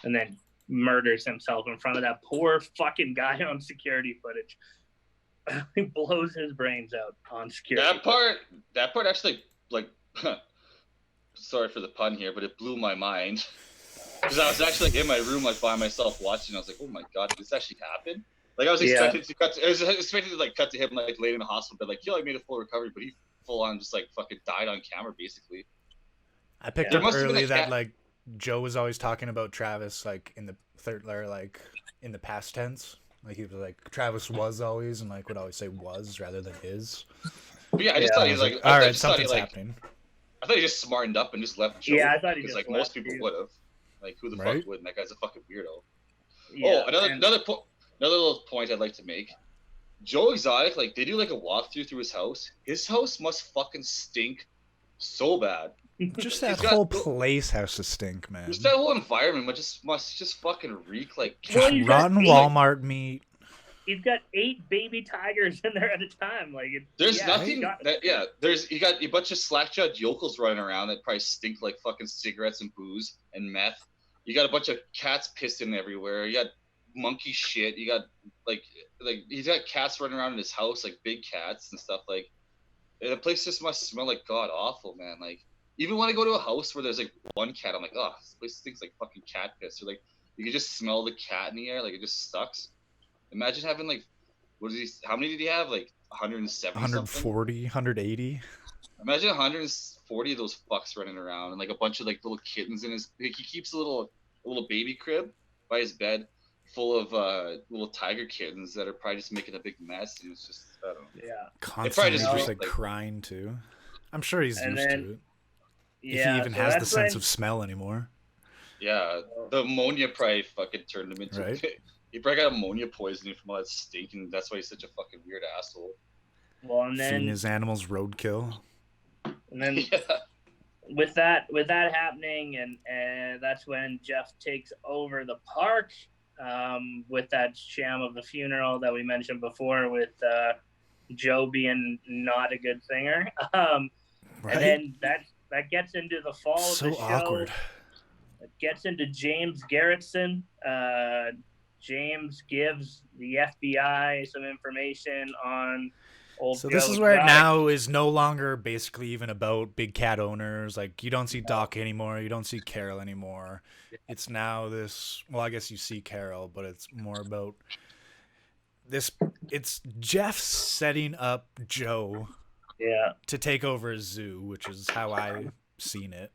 Speaker 3: And then murders himself in front of that poor fucking guy on security footage. He blows his brains out on security.
Speaker 2: That part actually, like, sorry for the pun here, but it blew my mind. Because I was actually like in my room, like by myself watching. I was like, oh my god, did this actually happen? Like I was
Speaker 3: Yeah.
Speaker 2: expecting to cut. I was expecting to like cut to him like laid in the hospital, but like he like made a full recovery, but he full on just like fucking died on camera basically.
Speaker 1: I picked
Speaker 2: There
Speaker 1: up
Speaker 2: must have been
Speaker 1: early
Speaker 2: a
Speaker 1: that
Speaker 2: cat-
Speaker 1: like Joe was always talking about Travis like in the third or like in the past tense. Like he was like Travis was always and like would always say was rather than is.
Speaker 2: But yeah, I just
Speaker 3: Yeah.
Speaker 2: thought
Speaker 1: I
Speaker 2: he
Speaker 1: was
Speaker 2: was
Speaker 1: like,
Speaker 2: like,
Speaker 1: all
Speaker 2: I
Speaker 1: right,
Speaker 2: just thought he
Speaker 1: something's
Speaker 2: like,
Speaker 1: happening.
Speaker 2: I thought he just smartened up and just left Joe.
Speaker 3: Yeah, I thought he
Speaker 2: because
Speaker 3: just
Speaker 2: like most
Speaker 3: left,
Speaker 2: people
Speaker 3: too.
Speaker 2: would have. Like who the
Speaker 1: Right?
Speaker 2: fuck would? That guy's a fucking weirdo.
Speaker 3: Yeah,
Speaker 2: Oh,
Speaker 3: and-
Speaker 2: another little point I'd like to make. Joe Exotic, like they do like a walkthrough through his house. His house must fucking stink so bad.
Speaker 1: Just that
Speaker 2: He's got-
Speaker 1: whole place has to stink, man.
Speaker 2: Just that whole environment must just fucking reek like
Speaker 3: Well,
Speaker 1: Just
Speaker 3: he's got
Speaker 1: rotten
Speaker 3: eight-
Speaker 1: Walmart meat.
Speaker 3: He's got 8 baby tigers in there at a time. Like it's,
Speaker 2: There's
Speaker 3: yeah,
Speaker 2: nothing
Speaker 3: he's got-
Speaker 2: that you got a bunch of slack-jawed yokels running around that probably stink like fucking cigarettes and booze and meth. You got a bunch of cats pissing everywhere. You got monkey shit. You got like he's got cats running around in his house, like big cats and stuff. Like the place just must smell like god awful, man. Like even when I go to a house where there's like one cat, I'm like, oh, this place stinks like fucking cat piss. Or like you can just smell the cat in the air, like it just sucks. Imagine having like how many did he have? Like 170 something?
Speaker 1: 140, 180.
Speaker 2: Imagine 140 of those fucks running around and like a bunch of like little kittens in his. Like, he keeps a little baby crib by his bed full of little tiger kittens that are probably just making a big mess. And it's just I don't know.
Speaker 3: Yeah.
Speaker 1: Constantly
Speaker 2: just
Speaker 1: just
Speaker 3: reek,
Speaker 1: like
Speaker 2: like-
Speaker 1: crying too. I'm sure he's
Speaker 3: And
Speaker 1: used
Speaker 3: then-
Speaker 1: to it.
Speaker 3: Yeah.
Speaker 1: If he even
Speaker 3: so
Speaker 1: has the
Speaker 3: that's
Speaker 1: sense
Speaker 3: when-
Speaker 1: of smell anymore.
Speaker 2: Yeah, the ammonia probably fucking turned him into.
Speaker 1: Right.
Speaker 2: He probably got ammonia poisoning from all that stink, and that's why he's such a fucking weird asshole.
Speaker 3: Well, and
Speaker 1: Feeding
Speaker 3: then
Speaker 1: his animals roadkill.
Speaker 2: Yeah.
Speaker 3: with that happening, and that's when Jeff takes over the park with that sham of the funeral that we mentioned before, with Joe being not a good singer.
Speaker 1: Right?
Speaker 3: And then that gets into the fall of
Speaker 1: So
Speaker 3: the show.
Speaker 1: awkward.
Speaker 3: It gets into James Garrettson. James gives the FBI some information on old
Speaker 1: So
Speaker 3: Joe
Speaker 1: this is where it
Speaker 3: Exotic.
Speaker 1: now is no longer basically even about big cat owners. Like you don't see Doc anymore. You don't see Carol anymore. It's now this. Well, I guess you see Carol, but it's more about this. It's Jeff setting up Joe
Speaker 3: Yeah.
Speaker 1: to take over a zoo, which is how I seen it.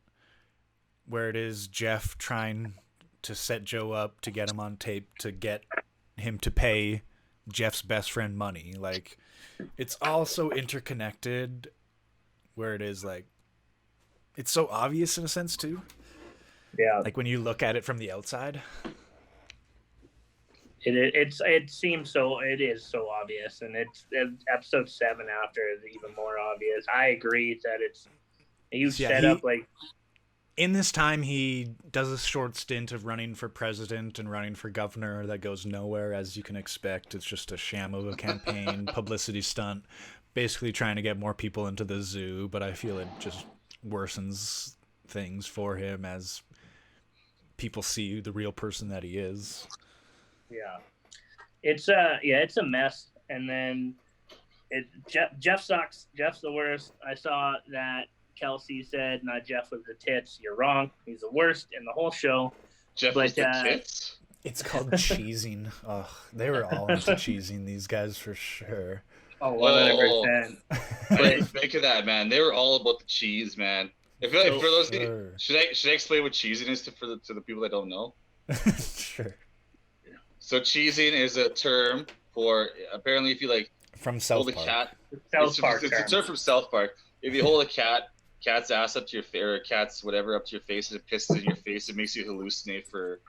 Speaker 1: Where it is Jeff trying to set Joe up to get him on tape to get him to pay Jeff's best friend money. Like it's all so interconnected where it is like it's so obvious in a sense too.
Speaker 3: Yeah.
Speaker 1: Like when you look at it from the outside.
Speaker 3: It seems so. It is so obvious, and it's episode 7 after is even more obvious. I agree that it's a huge
Speaker 1: Yeah,
Speaker 3: setup. Like
Speaker 1: In this time, he does a short stint of running for president and running for governor that goes nowhere, as you can expect. It's just a sham of a campaign, publicity stunt, basically trying to get more people into the zoo, but I feel it just worsens things for him as people see the real person that he is.
Speaker 3: yeah, it's a mess. And then Jeff sucks. Jeff's the worst. I saw that Kelsey said, "Not Jeff with the tits." You're wrong. He's the worst in the whole show.
Speaker 2: Jeff
Speaker 3: But,
Speaker 2: was the tits.
Speaker 1: It's called cheesing. Ugh, they were all into cheesing, these guys, for sure.
Speaker 3: Oh, 100%.
Speaker 2: I didn't think of that, man. They were all about the cheese, man. If for those,
Speaker 1: Sure.
Speaker 2: should I explain what cheesing is to the people that don't know?
Speaker 1: Sure.
Speaker 2: So cheesing is a term for apparently if you like
Speaker 1: From
Speaker 2: hold
Speaker 1: South
Speaker 2: a
Speaker 1: Park.
Speaker 2: cat.
Speaker 3: South Park
Speaker 2: It's a
Speaker 3: term.
Speaker 2: term from South Park. If you hold a cat's ass up to your face, or a cat's whatever up to your face, and it pisses in your face, it makes you hallucinate for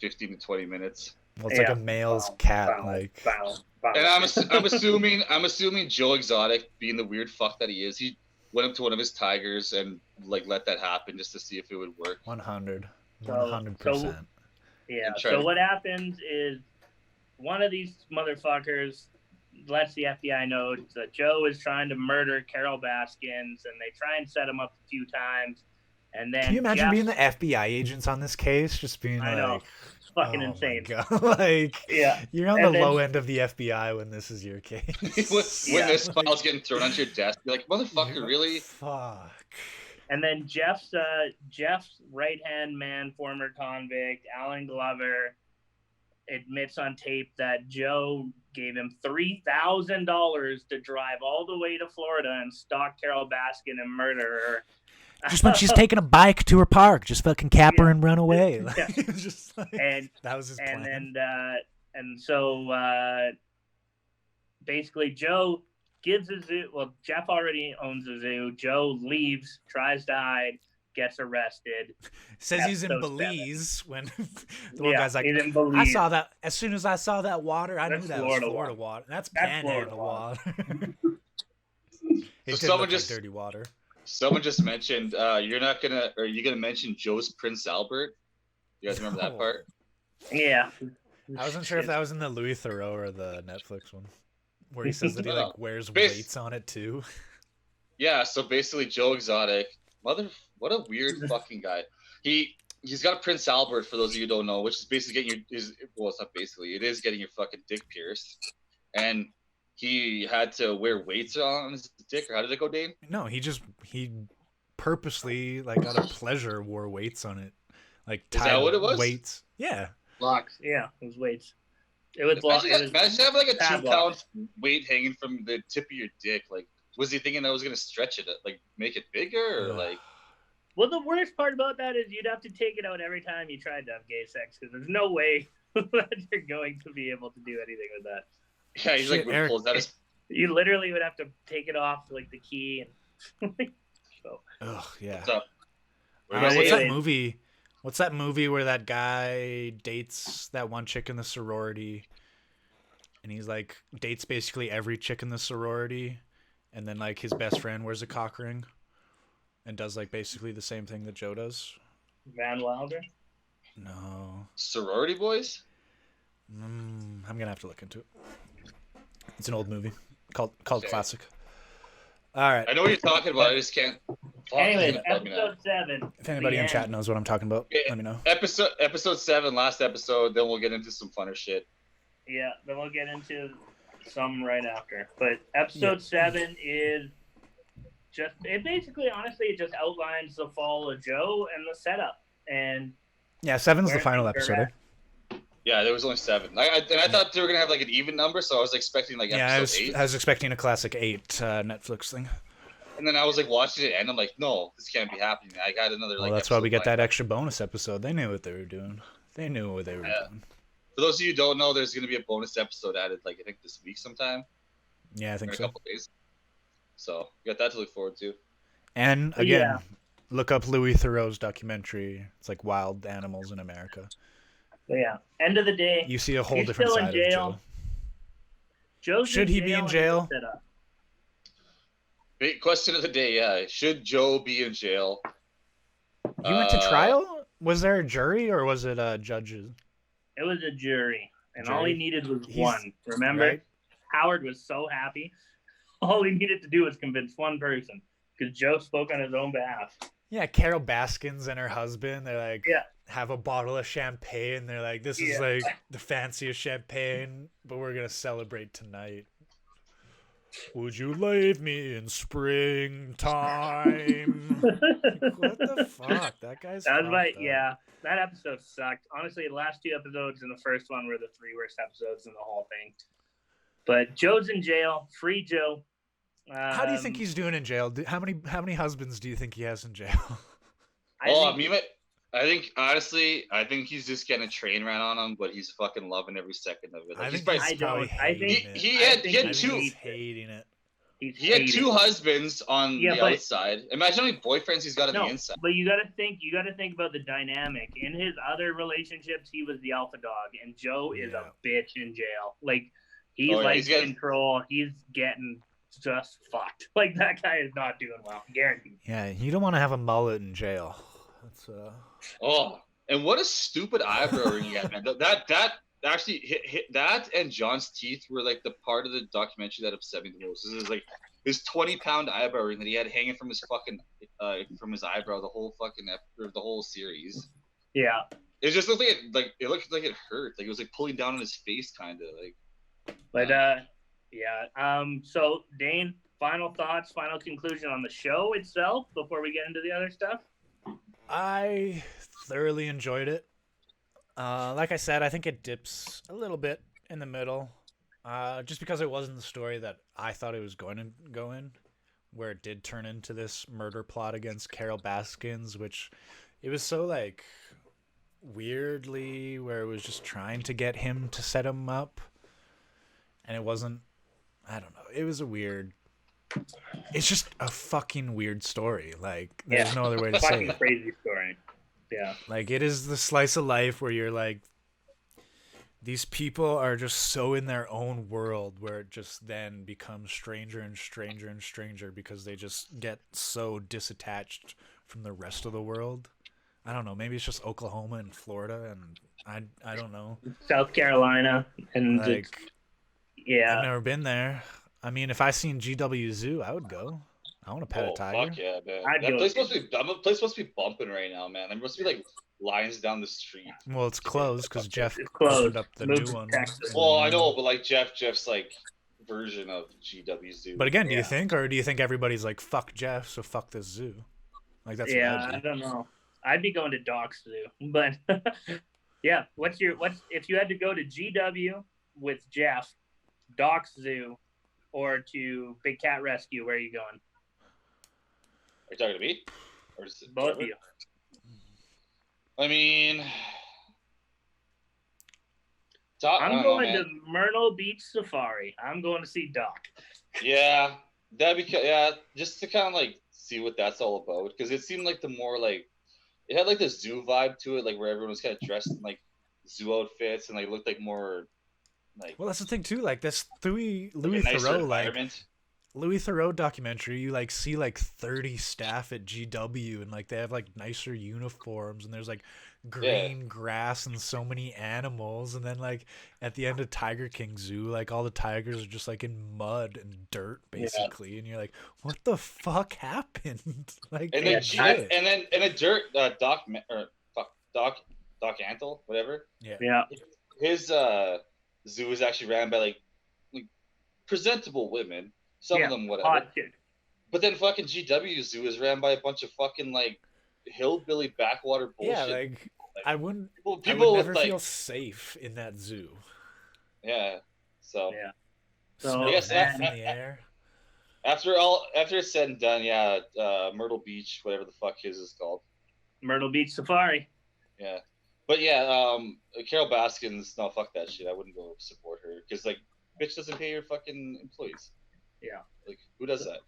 Speaker 2: 15 to 20 minutes.
Speaker 1: Well, it's like
Speaker 3: Yeah.
Speaker 1: a male's
Speaker 3: Wow.
Speaker 1: cat,
Speaker 3: Wow.
Speaker 1: like.
Speaker 3: Wow.
Speaker 2: And I'm assuming Joe Exotic, being the weird fuck that he is, he went up to one of his tigers and like let that happen just to see if it would work.
Speaker 1: 100.
Speaker 3: So-
Speaker 1: 100%.
Speaker 3: Yeah.
Speaker 2: And try
Speaker 3: So
Speaker 2: to-
Speaker 3: what happens is one of these motherfuckers lets the FBI know that Joe is trying to murder Carol Baskins, and they try and set him up a few times. And then
Speaker 1: Can you imagine
Speaker 3: Jeff-
Speaker 1: being the FBI agents on this case? Just being
Speaker 3: I
Speaker 1: like,
Speaker 3: know. It's fucking
Speaker 1: oh my
Speaker 3: insane.
Speaker 1: God. Like,
Speaker 3: Yeah.
Speaker 1: you're on
Speaker 3: And
Speaker 1: the
Speaker 3: then-
Speaker 1: low end of the FBI when this is your case.
Speaker 2: when
Speaker 3: Yeah.
Speaker 2: this file's getting thrown onto your desk, you're like, motherfucker, really?
Speaker 1: Fuck.
Speaker 3: And then Jeff's right-hand man, former convict, Alan Glover, admits on tape that Joe gave him $3,000 to drive all the way to Florida and stalk Carol Baskin and murder her.
Speaker 1: Just when she's taking a bike to her park, just fucking cap her
Speaker 3: Yeah.
Speaker 1: and run away.
Speaker 3: Yeah.
Speaker 1: It was just like,
Speaker 3: And
Speaker 1: that was his plan.
Speaker 3: and so basically Joe gives a zoo. Well, Jeff already owns a zoo. Joe leaves, tries to hide, gets arrested.
Speaker 1: Says he's in
Speaker 3: Episode
Speaker 1: Belize when the one
Speaker 3: Yeah,
Speaker 1: guy's like,
Speaker 3: he's in
Speaker 1: I
Speaker 3: Belize.
Speaker 1: saw that. As soon as I saw that water, I
Speaker 3: That's
Speaker 1: knew that
Speaker 3: Florida
Speaker 1: was Florida water. That's
Speaker 3: That's
Speaker 1: Panhandle
Speaker 3: Florida
Speaker 1: water. It
Speaker 2: So
Speaker 1: did
Speaker 2: someone
Speaker 1: look
Speaker 2: just-
Speaker 1: like dirty water.
Speaker 2: Someone just mentioned are you gonna mention Joe's Prince Albert? You guys remember that
Speaker 1: No.
Speaker 2: part?
Speaker 3: Yeah.
Speaker 1: I wasn't sure if that was in the Louis Theroux or the Netflix one, where he says that he like wears
Speaker 2: Bas-
Speaker 1: weights on it too.
Speaker 2: Yeah, so basically Joe Exotic, what a weird fucking guy. He's got a Prince Albert, for those of you who don't know, which is basically getting it's not basically, it is getting your fucking dick pierced. And he had to wear weights on his dick, or how did it go, Dane?
Speaker 1: No, he purposely like out of pleasure wore weights on it, like
Speaker 2: Is that
Speaker 1: tied
Speaker 2: what it was?
Speaker 1: weights. Yeah.
Speaker 3: Locks. Yeah, it was weights. It was
Speaker 2: Imagine having like a
Speaker 3: padlock.
Speaker 2: 2-pound weight hanging from the tip of your dick. Like, was he thinking I was gonna stretch it, like make it bigger, or
Speaker 1: Ugh.
Speaker 2: like?
Speaker 3: Well, the worst part about that is you'd have to take it out every time you tried to have gay sex because there's no way that you're going to be able to do anything with that.
Speaker 2: Yeah, he's
Speaker 1: Shit,
Speaker 2: like
Speaker 1: Eric-
Speaker 2: pulls out his.
Speaker 3: You literally would have to take it off like the key and
Speaker 1: Ugh. Yeah.
Speaker 2: What's up?
Speaker 1: What's
Speaker 3: Anyways.
Speaker 1: that movie? What's that movie where that guy dates that one chick in the sorority, and he's like dates basically every chick in the sorority, and then like his best friend wears a cock ring, and does like basically the same thing that Joe does.
Speaker 3: Van Wilder.
Speaker 1: No,
Speaker 2: Sorority boys?
Speaker 1: I'm gonna have to look into it. It's an old movie called
Speaker 2: Okay.
Speaker 1: Classic. All right.
Speaker 2: I know what you're talking about. I just can't. Fuck,
Speaker 3: Anyways,
Speaker 2: let me know.
Speaker 3: episode 7.
Speaker 1: If anybody in
Speaker 3: the
Speaker 1: chat
Speaker 3: end.
Speaker 1: knows what I'm talking about,
Speaker 2: Okay.
Speaker 1: let me know.
Speaker 2: Episode 7, last episode. Then we'll get into some funner shit.
Speaker 3: Yeah, then we'll get into some right after. But episode 7 is just it basically honestly it just outlines the fall of Joe and the setup. And
Speaker 1: Yeah, 7's the
Speaker 3: where
Speaker 1: final
Speaker 3: things are
Speaker 1: episode.
Speaker 3: at.
Speaker 2: Yeah, there was only 7. And I thought they were gonna have like an even number, so I was expecting like
Speaker 1: Yeah,
Speaker 2: episode 8.
Speaker 1: I was expecting a classic 8 Netflix thing.
Speaker 2: And then I was like watching it, and I'm like, no, this can't be happening. I got another like.
Speaker 1: Well, that's why we get
Speaker 2: episode
Speaker 1: that extra bonus episode. They knew what they were doing. They knew what they were
Speaker 2: Yeah.
Speaker 1: doing.
Speaker 2: For those of you who don't know, there's gonna be a bonus episode added, like I think this week sometime,
Speaker 1: Yeah, I
Speaker 2: in
Speaker 1: think
Speaker 2: a
Speaker 1: so.
Speaker 2: couple days. So you got that to look forward to.
Speaker 1: And again,
Speaker 3: Yeah.
Speaker 1: look up Louis Theroux's documentary. It's like Wild Animals in America.
Speaker 3: But yeah, end of the day,
Speaker 1: You see a whole
Speaker 3: He's
Speaker 1: different
Speaker 3: still in
Speaker 1: side
Speaker 3: jail.
Speaker 1: of Joe.
Speaker 3: Joe's
Speaker 1: Should he be in
Speaker 3: and
Speaker 1: jail?
Speaker 3: set up.
Speaker 2: Big question of the day, yeah. Should Joe be in jail?
Speaker 1: He went to trial? Was there a jury or was it judges?
Speaker 3: It was a jury, and all he
Speaker 1: Jury.
Speaker 3: needed was
Speaker 1: He's-
Speaker 3: one. Remember,
Speaker 1: right?
Speaker 3: Howard was so happy. All he needed to do was convince one person because Joe spoke on his own behalf.
Speaker 1: Yeah, Carol Baskins and her husband, they're like,
Speaker 3: Yeah.
Speaker 1: have a bottle of champagne. They're like, this is
Speaker 3: Yeah.
Speaker 1: like the fanciest champagne, but we're going to celebrate tonight. Would you leave me in springtime? What the fuck? That guy's
Speaker 3: That was my
Speaker 1: fucked up.
Speaker 3: yeah. That episode sucked. Honestly, the last 2 episodes and the first one were the 3 worst episodes in the whole thing. But Joe's in jail. Free Joe.
Speaker 1: How do you think he's doing in jail? How many husbands do you think he has in jail?
Speaker 2: I think honestly, I think he's just getting a train ran on him, but he's fucking loving every second of it. Like,
Speaker 1: I
Speaker 2: he's
Speaker 1: think
Speaker 2: probably,
Speaker 1: he's probably
Speaker 3: I think-
Speaker 1: hating it.
Speaker 2: he
Speaker 3: I
Speaker 2: had
Speaker 3: think
Speaker 2: he
Speaker 1: I
Speaker 2: had
Speaker 1: think
Speaker 2: two
Speaker 1: he's hating it.
Speaker 3: He's
Speaker 2: he had
Speaker 3: hated.
Speaker 2: 2 husbands on
Speaker 3: Yeah,
Speaker 2: the
Speaker 3: but-
Speaker 2: outside. Imagine how many boyfriends he's got on
Speaker 3: No,
Speaker 2: the inside.
Speaker 3: but you gotta think about the dynamic. In his other relationships, he was the alpha dog, and Joe is
Speaker 1: Yeah.
Speaker 3: a bitch in jail. Like he's
Speaker 2: Oh, yeah,
Speaker 3: like
Speaker 2: he's getting-
Speaker 3: control. He's getting just fucked. Like that guy is not doing well. Guaranteed.
Speaker 1: Yeah, you don't want to have a mullet in jail. That's
Speaker 2: Oh, and what a stupid eyebrow ring he had, man. That actually hit that and John's teeth were like the part of the documentary that upset me the most. This is like his 20-pound eyebrow ring that he had hanging from his fucking from his eyebrow the whole fucking the whole series.
Speaker 3: Yeah.
Speaker 2: It just looked like it looked like it hurt. Like it was like pulling down on his face, kind of like.
Speaker 3: But yeah. So Dane, final thoughts, final conclusion on the show itself before we get into the other stuff?
Speaker 1: I thoroughly enjoyed it. Like I said, I think it dips a little bit in the middle, just because it wasn't the story that I thought it was going to go in, where it did turn into this murder plot against Carol Baskins, which it was so like weirdly where it was just trying to get him to set him up, and it wasn't. I don't know. It was a weird. It's just a fucking weird story. Like there's no other way to say
Speaker 3: Fucking
Speaker 1: it.
Speaker 3: crazy story. Yeah.
Speaker 1: Like it is the slice of life where you're like, these people are just so in their own world where it just then becomes stranger and stranger and stranger because they just get so disattached from the rest of the world. I don't know. Maybe it's just Oklahoma and Florida, and I don't know.
Speaker 3: South Carolina and
Speaker 1: Like
Speaker 3: yeah.
Speaker 1: I've never been there. I mean, if I seen GW Zoo, I would go. I want to pet a tiger.
Speaker 2: Fuck yeah, man.
Speaker 3: I'd
Speaker 2: That
Speaker 3: go
Speaker 2: place
Speaker 3: too.
Speaker 2: must be bumping right now, man. There must be like lines down the street.
Speaker 1: Well, it's closed because Jeff
Speaker 3: It's closed.
Speaker 1: opened up the
Speaker 3: Moved
Speaker 1: new
Speaker 3: to
Speaker 1: one.
Speaker 3: Texas.
Speaker 2: Well, I know, but like Jeff's like version of GW Zoo.
Speaker 1: But again, do
Speaker 3: Yeah.
Speaker 1: you think, or do you think everybody's like, fuck Jeff, so fuck this zoo? Like that's
Speaker 3: Yeah,
Speaker 1: what
Speaker 3: I
Speaker 1: I'd do.
Speaker 3: don't know. I'd be going to Doc's Zoo, but yeah. What's if you had to go to GW with Jeff, Doc's Zoo, or to Big Cat Rescue? Where are you going?
Speaker 2: Are you talking to me? Or is it
Speaker 3: Both of
Speaker 2: Trevor?
Speaker 3: you.
Speaker 2: I mean, Doc, I
Speaker 3: I'm
Speaker 2: don't know,
Speaker 3: going
Speaker 2: man.
Speaker 3: to Myrtle Beach Safari. I'm going to see Doc.
Speaker 2: Yeah, just to kind of like see what that's all about, because it seemed like the more like it had like the zoo vibe to it, like where everyone was kind of dressed in like zoo outfits and like looked like more like
Speaker 1: Well, that's the thing too. Like this Louis
Speaker 2: a nicer
Speaker 1: Theroux, like
Speaker 2: environment.
Speaker 1: Louis Theroux documentary, you like see like 30 staff at GW, and like they have like nicer uniforms, and there's like green grass and so many animals, and then like at the end of Tiger King Zoo, like all the tigers are just like in mud and dirt basically, and you're like, what the fuck happened? Like
Speaker 2: And
Speaker 3: Yeah,
Speaker 2: then
Speaker 1: legit.
Speaker 2: and then Dirt Doc Antle, whatever.
Speaker 3: Yeah.
Speaker 2: His zoo is actually ran by like presentable women. Some
Speaker 3: Yeah,
Speaker 2: of them whatever.
Speaker 3: Hot chick.
Speaker 2: But then fucking GW Zoo is ran by a bunch of fucking like hillbilly backwater bullshit.
Speaker 1: Yeah, like I wouldn't. I
Speaker 2: people
Speaker 1: would
Speaker 2: with
Speaker 1: never
Speaker 2: like
Speaker 1: feel safe in that zoo.
Speaker 2: yeah. So
Speaker 3: Yeah.
Speaker 1: Smell
Speaker 3: I guess
Speaker 1: death
Speaker 2: that-
Speaker 1: in the air.
Speaker 2: after it's said and done, Myrtle Beach, whatever the fuck his is called.
Speaker 3: Myrtle Beach Safari.
Speaker 2: Yeah. But yeah, Carol Baskins, no, fuck that shit. I wouldn't go support her because like bitch doesn't pay her fucking employees.
Speaker 3: Yeah.
Speaker 2: Like who does that?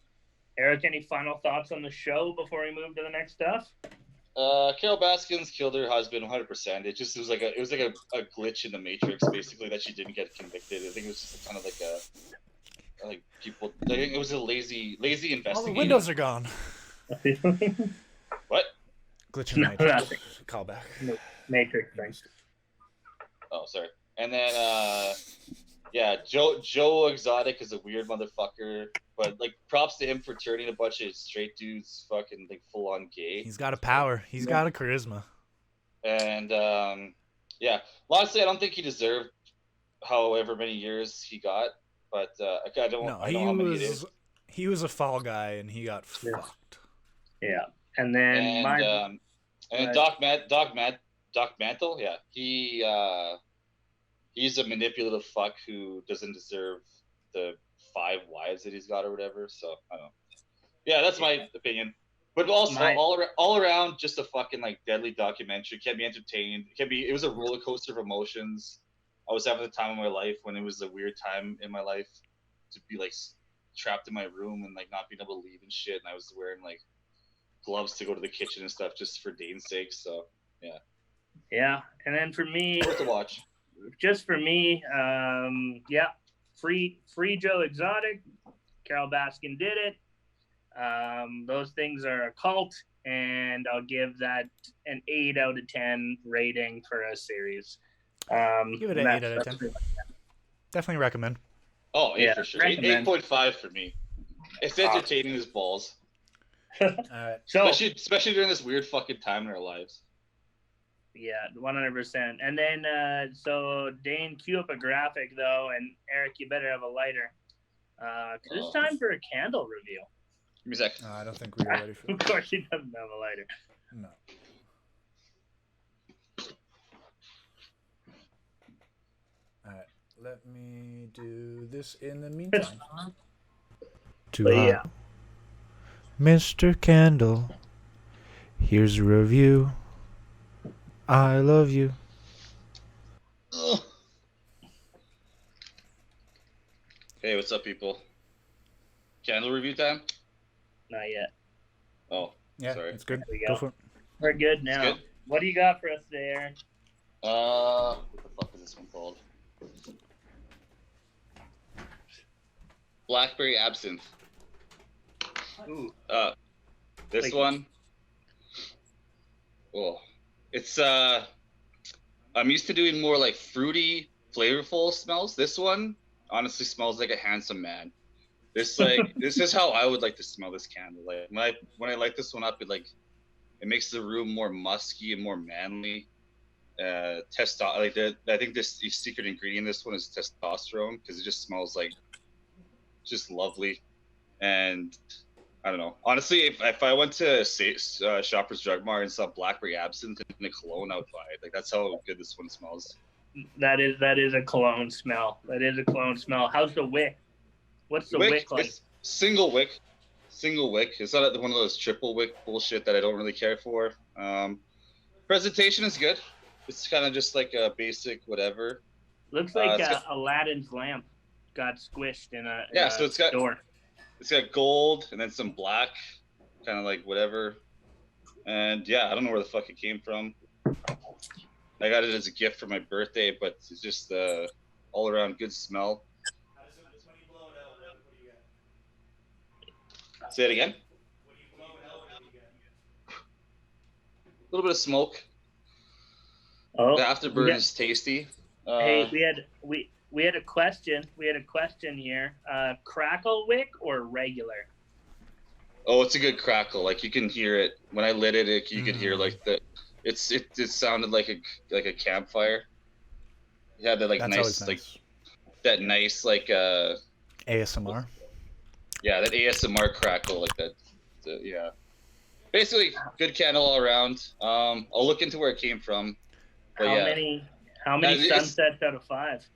Speaker 3: Eric, any final thoughts on the show before we move to the next stuff?
Speaker 2: Carol Baskins killed her husband 100%. It was like a glitch in the Matrix, basically, that she didn't get convicted. I think it was just kind of like I think it was a lazy
Speaker 1: All the
Speaker 2: investigator.
Speaker 1: windows are gone.
Speaker 2: What?
Speaker 1: Glitch in the
Speaker 3: No,
Speaker 1: Matrix.
Speaker 3: nothing.
Speaker 1: Callback.
Speaker 3: Matrix thing.
Speaker 2: Oh, sorry. And then yeah, Joe Exotic is a weird motherfucker, but like props to him for turning a bunch of straight dudes fucking like full on gay.
Speaker 1: He's got a power. He's got a charisma.
Speaker 2: And yeah, honestly, I don't think he deserved however many years he got, but I don't know how many it is.
Speaker 1: He was a fall guy and he got fucked.
Speaker 3: Yeah. And then
Speaker 2: And
Speaker 3: Right.
Speaker 2: Doc Mantle, yeah, he's a manipulative fuck who doesn't deserve the 5 wives that he's got or whatever. So I don't know. Yeah, that's my opinion. But also all around, just a fucking like deadly documentary. Can be entertained. It was a roller coaster of emotions. I was having the time of my life when it was a weird time in my life to be like trapped in my room and like not being able to leave and shit. And I was wearing like gloves to go to the kitchen and stuff just for Dane's sake. So yeah,
Speaker 3: yeah. And then for me,
Speaker 2: worth to watch.
Speaker 3: just for me, yeah, free Joe Exotic. Carol Baskin did it. Those things are a cult, and I'll give that an 8 out of 10 rating for a series.
Speaker 1: Give it an 8 out of 10. Definitely recommend.
Speaker 2: Oh, 8
Speaker 3: Yeah,
Speaker 2: for sure.
Speaker 3: recommend.
Speaker 2: 8.5 for me. It's entertaining as balls,
Speaker 1: Alright.
Speaker 3: So
Speaker 2: especially during this weird fucking time in our lives.
Speaker 3: yeah, 100%. And then so Dane, cue up a graphic though, and Eric, you better have a lighter. 'cause it's time for a candle review.
Speaker 2: Give me a sec.
Speaker 1: I don't think we are ready for
Speaker 3: Of
Speaker 1: that.
Speaker 3: course, he doesn't have a lighter.
Speaker 1: No. All right. Let me do this in the meantime. Too
Speaker 3: But
Speaker 1: hot.
Speaker 3: yeah.
Speaker 1: Mr. Candle, here's a review. I love you.
Speaker 2: Ugh. Hey, what's up, people? Candle review time?
Speaker 3: Not yet.
Speaker 2: Oh,
Speaker 1: Yeah,
Speaker 2: sorry.
Speaker 1: it's good.
Speaker 3: There we
Speaker 1: Go
Speaker 3: go.
Speaker 1: for it.
Speaker 3: We're good now.
Speaker 2: good?
Speaker 3: What do you got for us there?
Speaker 2: What the fuck is this one called? Blackberry Absinthe.
Speaker 3: Ooh.
Speaker 2: This
Speaker 3: Like-
Speaker 2: one. Oh, it's I'm used to doing more like fruity, flavorful smells. This one honestly smells like a handsome man. This this is how I would like to smell this candle. Like when I light this one up, it makes the room more musky and more manly. I think the secret ingredient in this one is testosterone because it just smells like just lovely. And I don't know. Honestly, if I went to Shoppers Drug Mart and saw Blackberry Absinthe in a cologne, I would buy it. Like that's how good this one smells.
Speaker 3: That is a cologne smell. That is a cologne smell. How's the wick? What's the wick like?
Speaker 2: It's single wick. Single wick. It's not one of those triple wick bullshit that I don't really care for. Presentation is good. It's kind of just like a basic whatever.
Speaker 3: Looks like
Speaker 2: it's got-
Speaker 3: Aladdin's lamp got squished in a
Speaker 2: So it's got
Speaker 3: door.
Speaker 2: It's got gold and then some black, kind of like whatever. And yeah, I don't know where the fuck it came from. I got it as a gift for my birthday, but it's just all around good smell. Say it again. A little bit of smoke.
Speaker 3: Oh,
Speaker 2: The afterburn
Speaker 3: yeah.
Speaker 2: is tasty.
Speaker 3: Hey, we had a question. We had a question here. Crackle wick or regular?
Speaker 2: Oh, it's a good crackle. Like you can hear it when I lit it. You could hear like it sounded like a campfire. It had that like
Speaker 1: That's always
Speaker 2: nice,
Speaker 1: nice.
Speaker 2: that nice like
Speaker 1: ASMR.
Speaker 2: yeah, that ASMR crackle like that. Yeah. Basically, good candle all around. I'll look into where it came from. But
Speaker 3: How
Speaker 2: yeah.
Speaker 3: many
Speaker 2: It's-
Speaker 3: sunsets out of 5?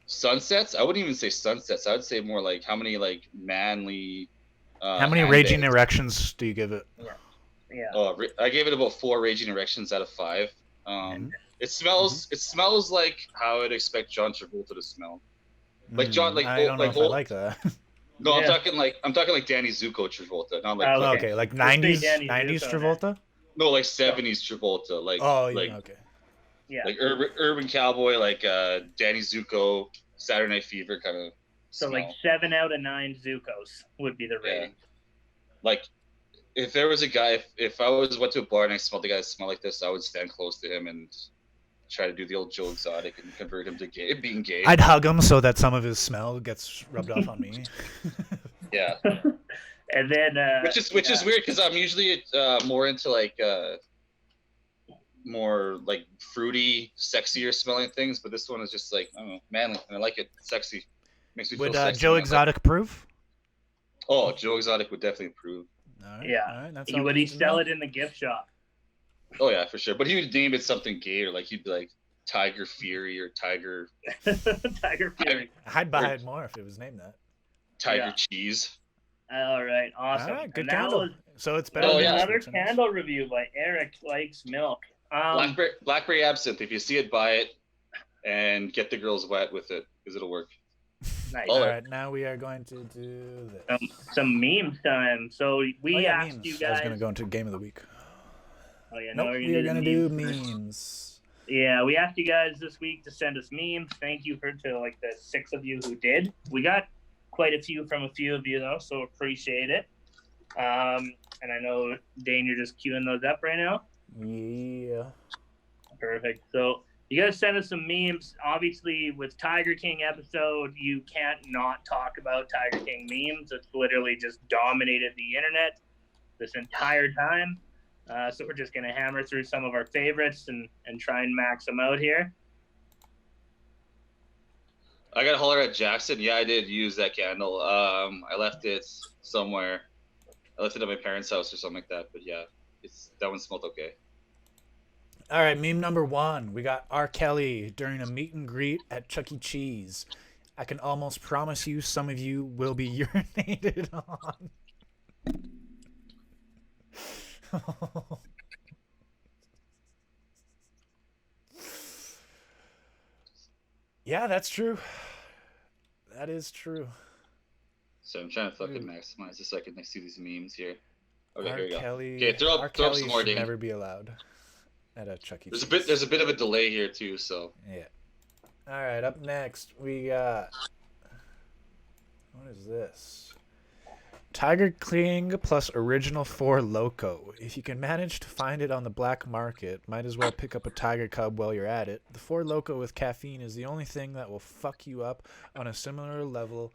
Speaker 2: Sunsets? I wouldn't even say sunsets. I would say more like how many like manly.
Speaker 1: How many
Speaker 2: hand
Speaker 1: raging
Speaker 2: bags.
Speaker 1: erections do you give it?
Speaker 3: Yeah.
Speaker 2: Oh, I gave it about 4 raging erections out of 5. It smells like how I'd expect John Travolta to smell. Like John, like
Speaker 1: I don't know
Speaker 2: like
Speaker 1: if I
Speaker 2: old-
Speaker 1: like that.
Speaker 2: No,
Speaker 3: Yeah.
Speaker 2: I'm talking like Danny Zuko Travolta, not like
Speaker 3: Oh,
Speaker 2: fucking-
Speaker 1: Okay, like
Speaker 3: Let's say
Speaker 1: 90s,
Speaker 3: Danny
Speaker 1: 90s
Speaker 3: Zuko,
Speaker 1: Travolta.
Speaker 2: no, like 70s Travolta, like
Speaker 1: Oh,
Speaker 2: like
Speaker 1: yeah, okay.
Speaker 3: Yeah.
Speaker 2: like urban cowboy, like Danny Zuko, Saturday Night Fever kind of.
Speaker 3: So like 7 out of 9 Zuko's would be the
Speaker 2: Yeah.
Speaker 3: rating.
Speaker 2: Like if there was a guy, if I went to a bar and I smelled the guy that smelled like this, I would stand close to him and try to do the old Joe Exotic and convert him to being gay.
Speaker 1: I'd hug him so that some of his smell gets rubbed off on me.
Speaker 2: Yeah,
Speaker 3: And then
Speaker 2: which is weird because I'm usually more into like more like fruity, sexier smelling things, but this one is just like I don't know, manly, and I like it. It's sexy, makes me
Speaker 1: Would
Speaker 2: feel sexy.
Speaker 1: Joe
Speaker 2: when I like-
Speaker 1: Exotic approve?
Speaker 2: Oh, Joe Exotic would definitely approve.
Speaker 1: All right,
Speaker 3: Yeah.
Speaker 1: all right, that's
Speaker 3: would
Speaker 1: all
Speaker 3: he
Speaker 1: we need to
Speaker 3: sell
Speaker 1: know.
Speaker 3: it in the gift shop?
Speaker 2: Oh yeah, for sure. But he would name it something gay, or like he'd be like Tiger Fury or Tiger
Speaker 3: Tiger Fury.
Speaker 1: I'd buy it more if it was named that.
Speaker 2: Tiger Cheese.
Speaker 3: All right, awesome.
Speaker 1: All right, good
Speaker 3: And that
Speaker 1: candle.
Speaker 3: was
Speaker 1: So it's better
Speaker 2: Oh,
Speaker 1: than
Speaker 2: yeah.
Speaker 1: last
Speaker 3: another
Speaker 1: week's, I guess.
Speaker 3: candle review by Eric Likes Milk.
Speaker 2: Blackberry Absinthe. If you see it, buy it, and get the girls wet with it, because it'll work.
Speaker 3: Nice.
Speaker 2: Oh,
Speaker 1: All right, now we are going to do this.
Speaker 3: Some memes time. So we
Speaker 1: Oh, yeah,
Speaker 3: asked
Speaker 1: memes.
Speaker 3: you
Speaker 1: I was
Speaker 3: guys.
Speaker 1: going to go into game of the week.
Speaker 3: Oh yeah,
Speaker 1: Nope,
Speaker 3: no,
Speaker 1: we are going to do
Speaker 3: the
Speaker 1: memes.
Speaker 3: Yeah, we asked you guys this week to send us memes. Thank you to like the 6 of you who did. We got quite a few from a few of you though, so appreciate it. And I know Dane, you're just queuing those up right now.
Speaker 1: Yeah.
Speaker 3: Perfect. So you guys send us some memes. Obviously, with Tiger King episode, you can't not talk about Tiger King memes. It's literally just dominated the internet this entire time. So we're just gonna hammer through some of our favorites and try and max them out here.
Speaker 2: I got to holler at Jackson. Yeah, I did use that candle. I left it somewhere. I left it at my parents' house or something like that. But yeah, that one smelled okay.
Speaker 1: All right, meme number 1. We got R. Kelly during a meet and greet at Chuck E. Cheese. I can almost promise you some of you will be urinated on. Yeah, that's true. That is true.
Speaker 2: So I'm trying to fucking maximize this so I can see these memes here. Okay,
Speaker 1: R.
Speaker 2: here we go.
Speaker 1: Kelly,
Speaker 2: Okay, throw
Speaker 1: R.
Speaker 2: up
Speaker 1: Kelly
Speaker 2: some more,
Speaker 1: should
Speaker 2: Dane.
Speaker 1: never be allowed at a Chuck E. Cheese.
Speaker 2: There's a bit of a delay here too, so.
Speaker 1: Yeah. All right, up next we got. What is this? Tiger King plus original Four Loko. If you can manage to find it on the black market, might as well pick up a Tiger Cub while you're at it. The Four Loko with caffeine is the only thing that will fuck you up on a similar level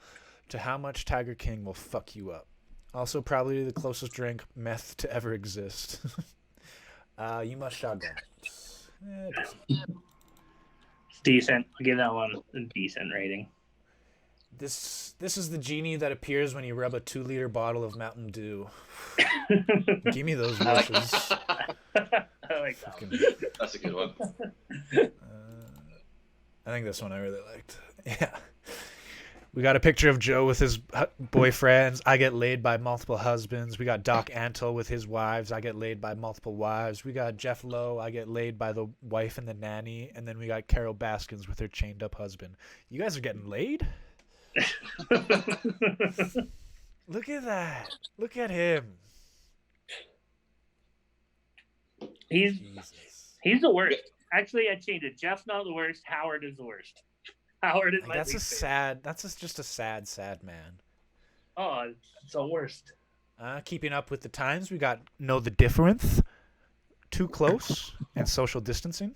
Speaker 1: to how much Tiger King will fuck you up. Also, probably the closest drink meth to ever exist. You must shotgun. Decent.
Speaker 3: It's decent. I'll give that one a decent rating.
Speaker 1: This is the genie that appears when you rub a 2-liter bottle of Mountain Dew. Give me those wishes.
Speaker 3: I like that one.
Speaker 2: That's a good one.
Speaker 1: I think this one I really liked. Yeah. We got a picture of Joe with his boyfriends. I get laid by multiple husbands. We got Doc Antle with his wives. I get laid by multiple wives. We got Jeff Lowe. I get laid by the wife and the nanny. And then we got Carol Baskins with her chained up husband. You guys are getting laid? Look at that. Look at him.
Speaker 3: He's
Speaker 1: Jesus.
Speaker 3: the worst. Actually, I changed it. Jeff's not the worst. Howard is the worst. Howard is
Speaker 1: Like,
Speaker 3: my
Speaker 1: that's a
Speaker 3: least favorite.
Speaker 1: sad. That's just a sad man.
Speaker 3: Oh, it's the worst.
Speaker 1: Keeping up with the times, we got Know the Difference, Too Close, and Social Distancing.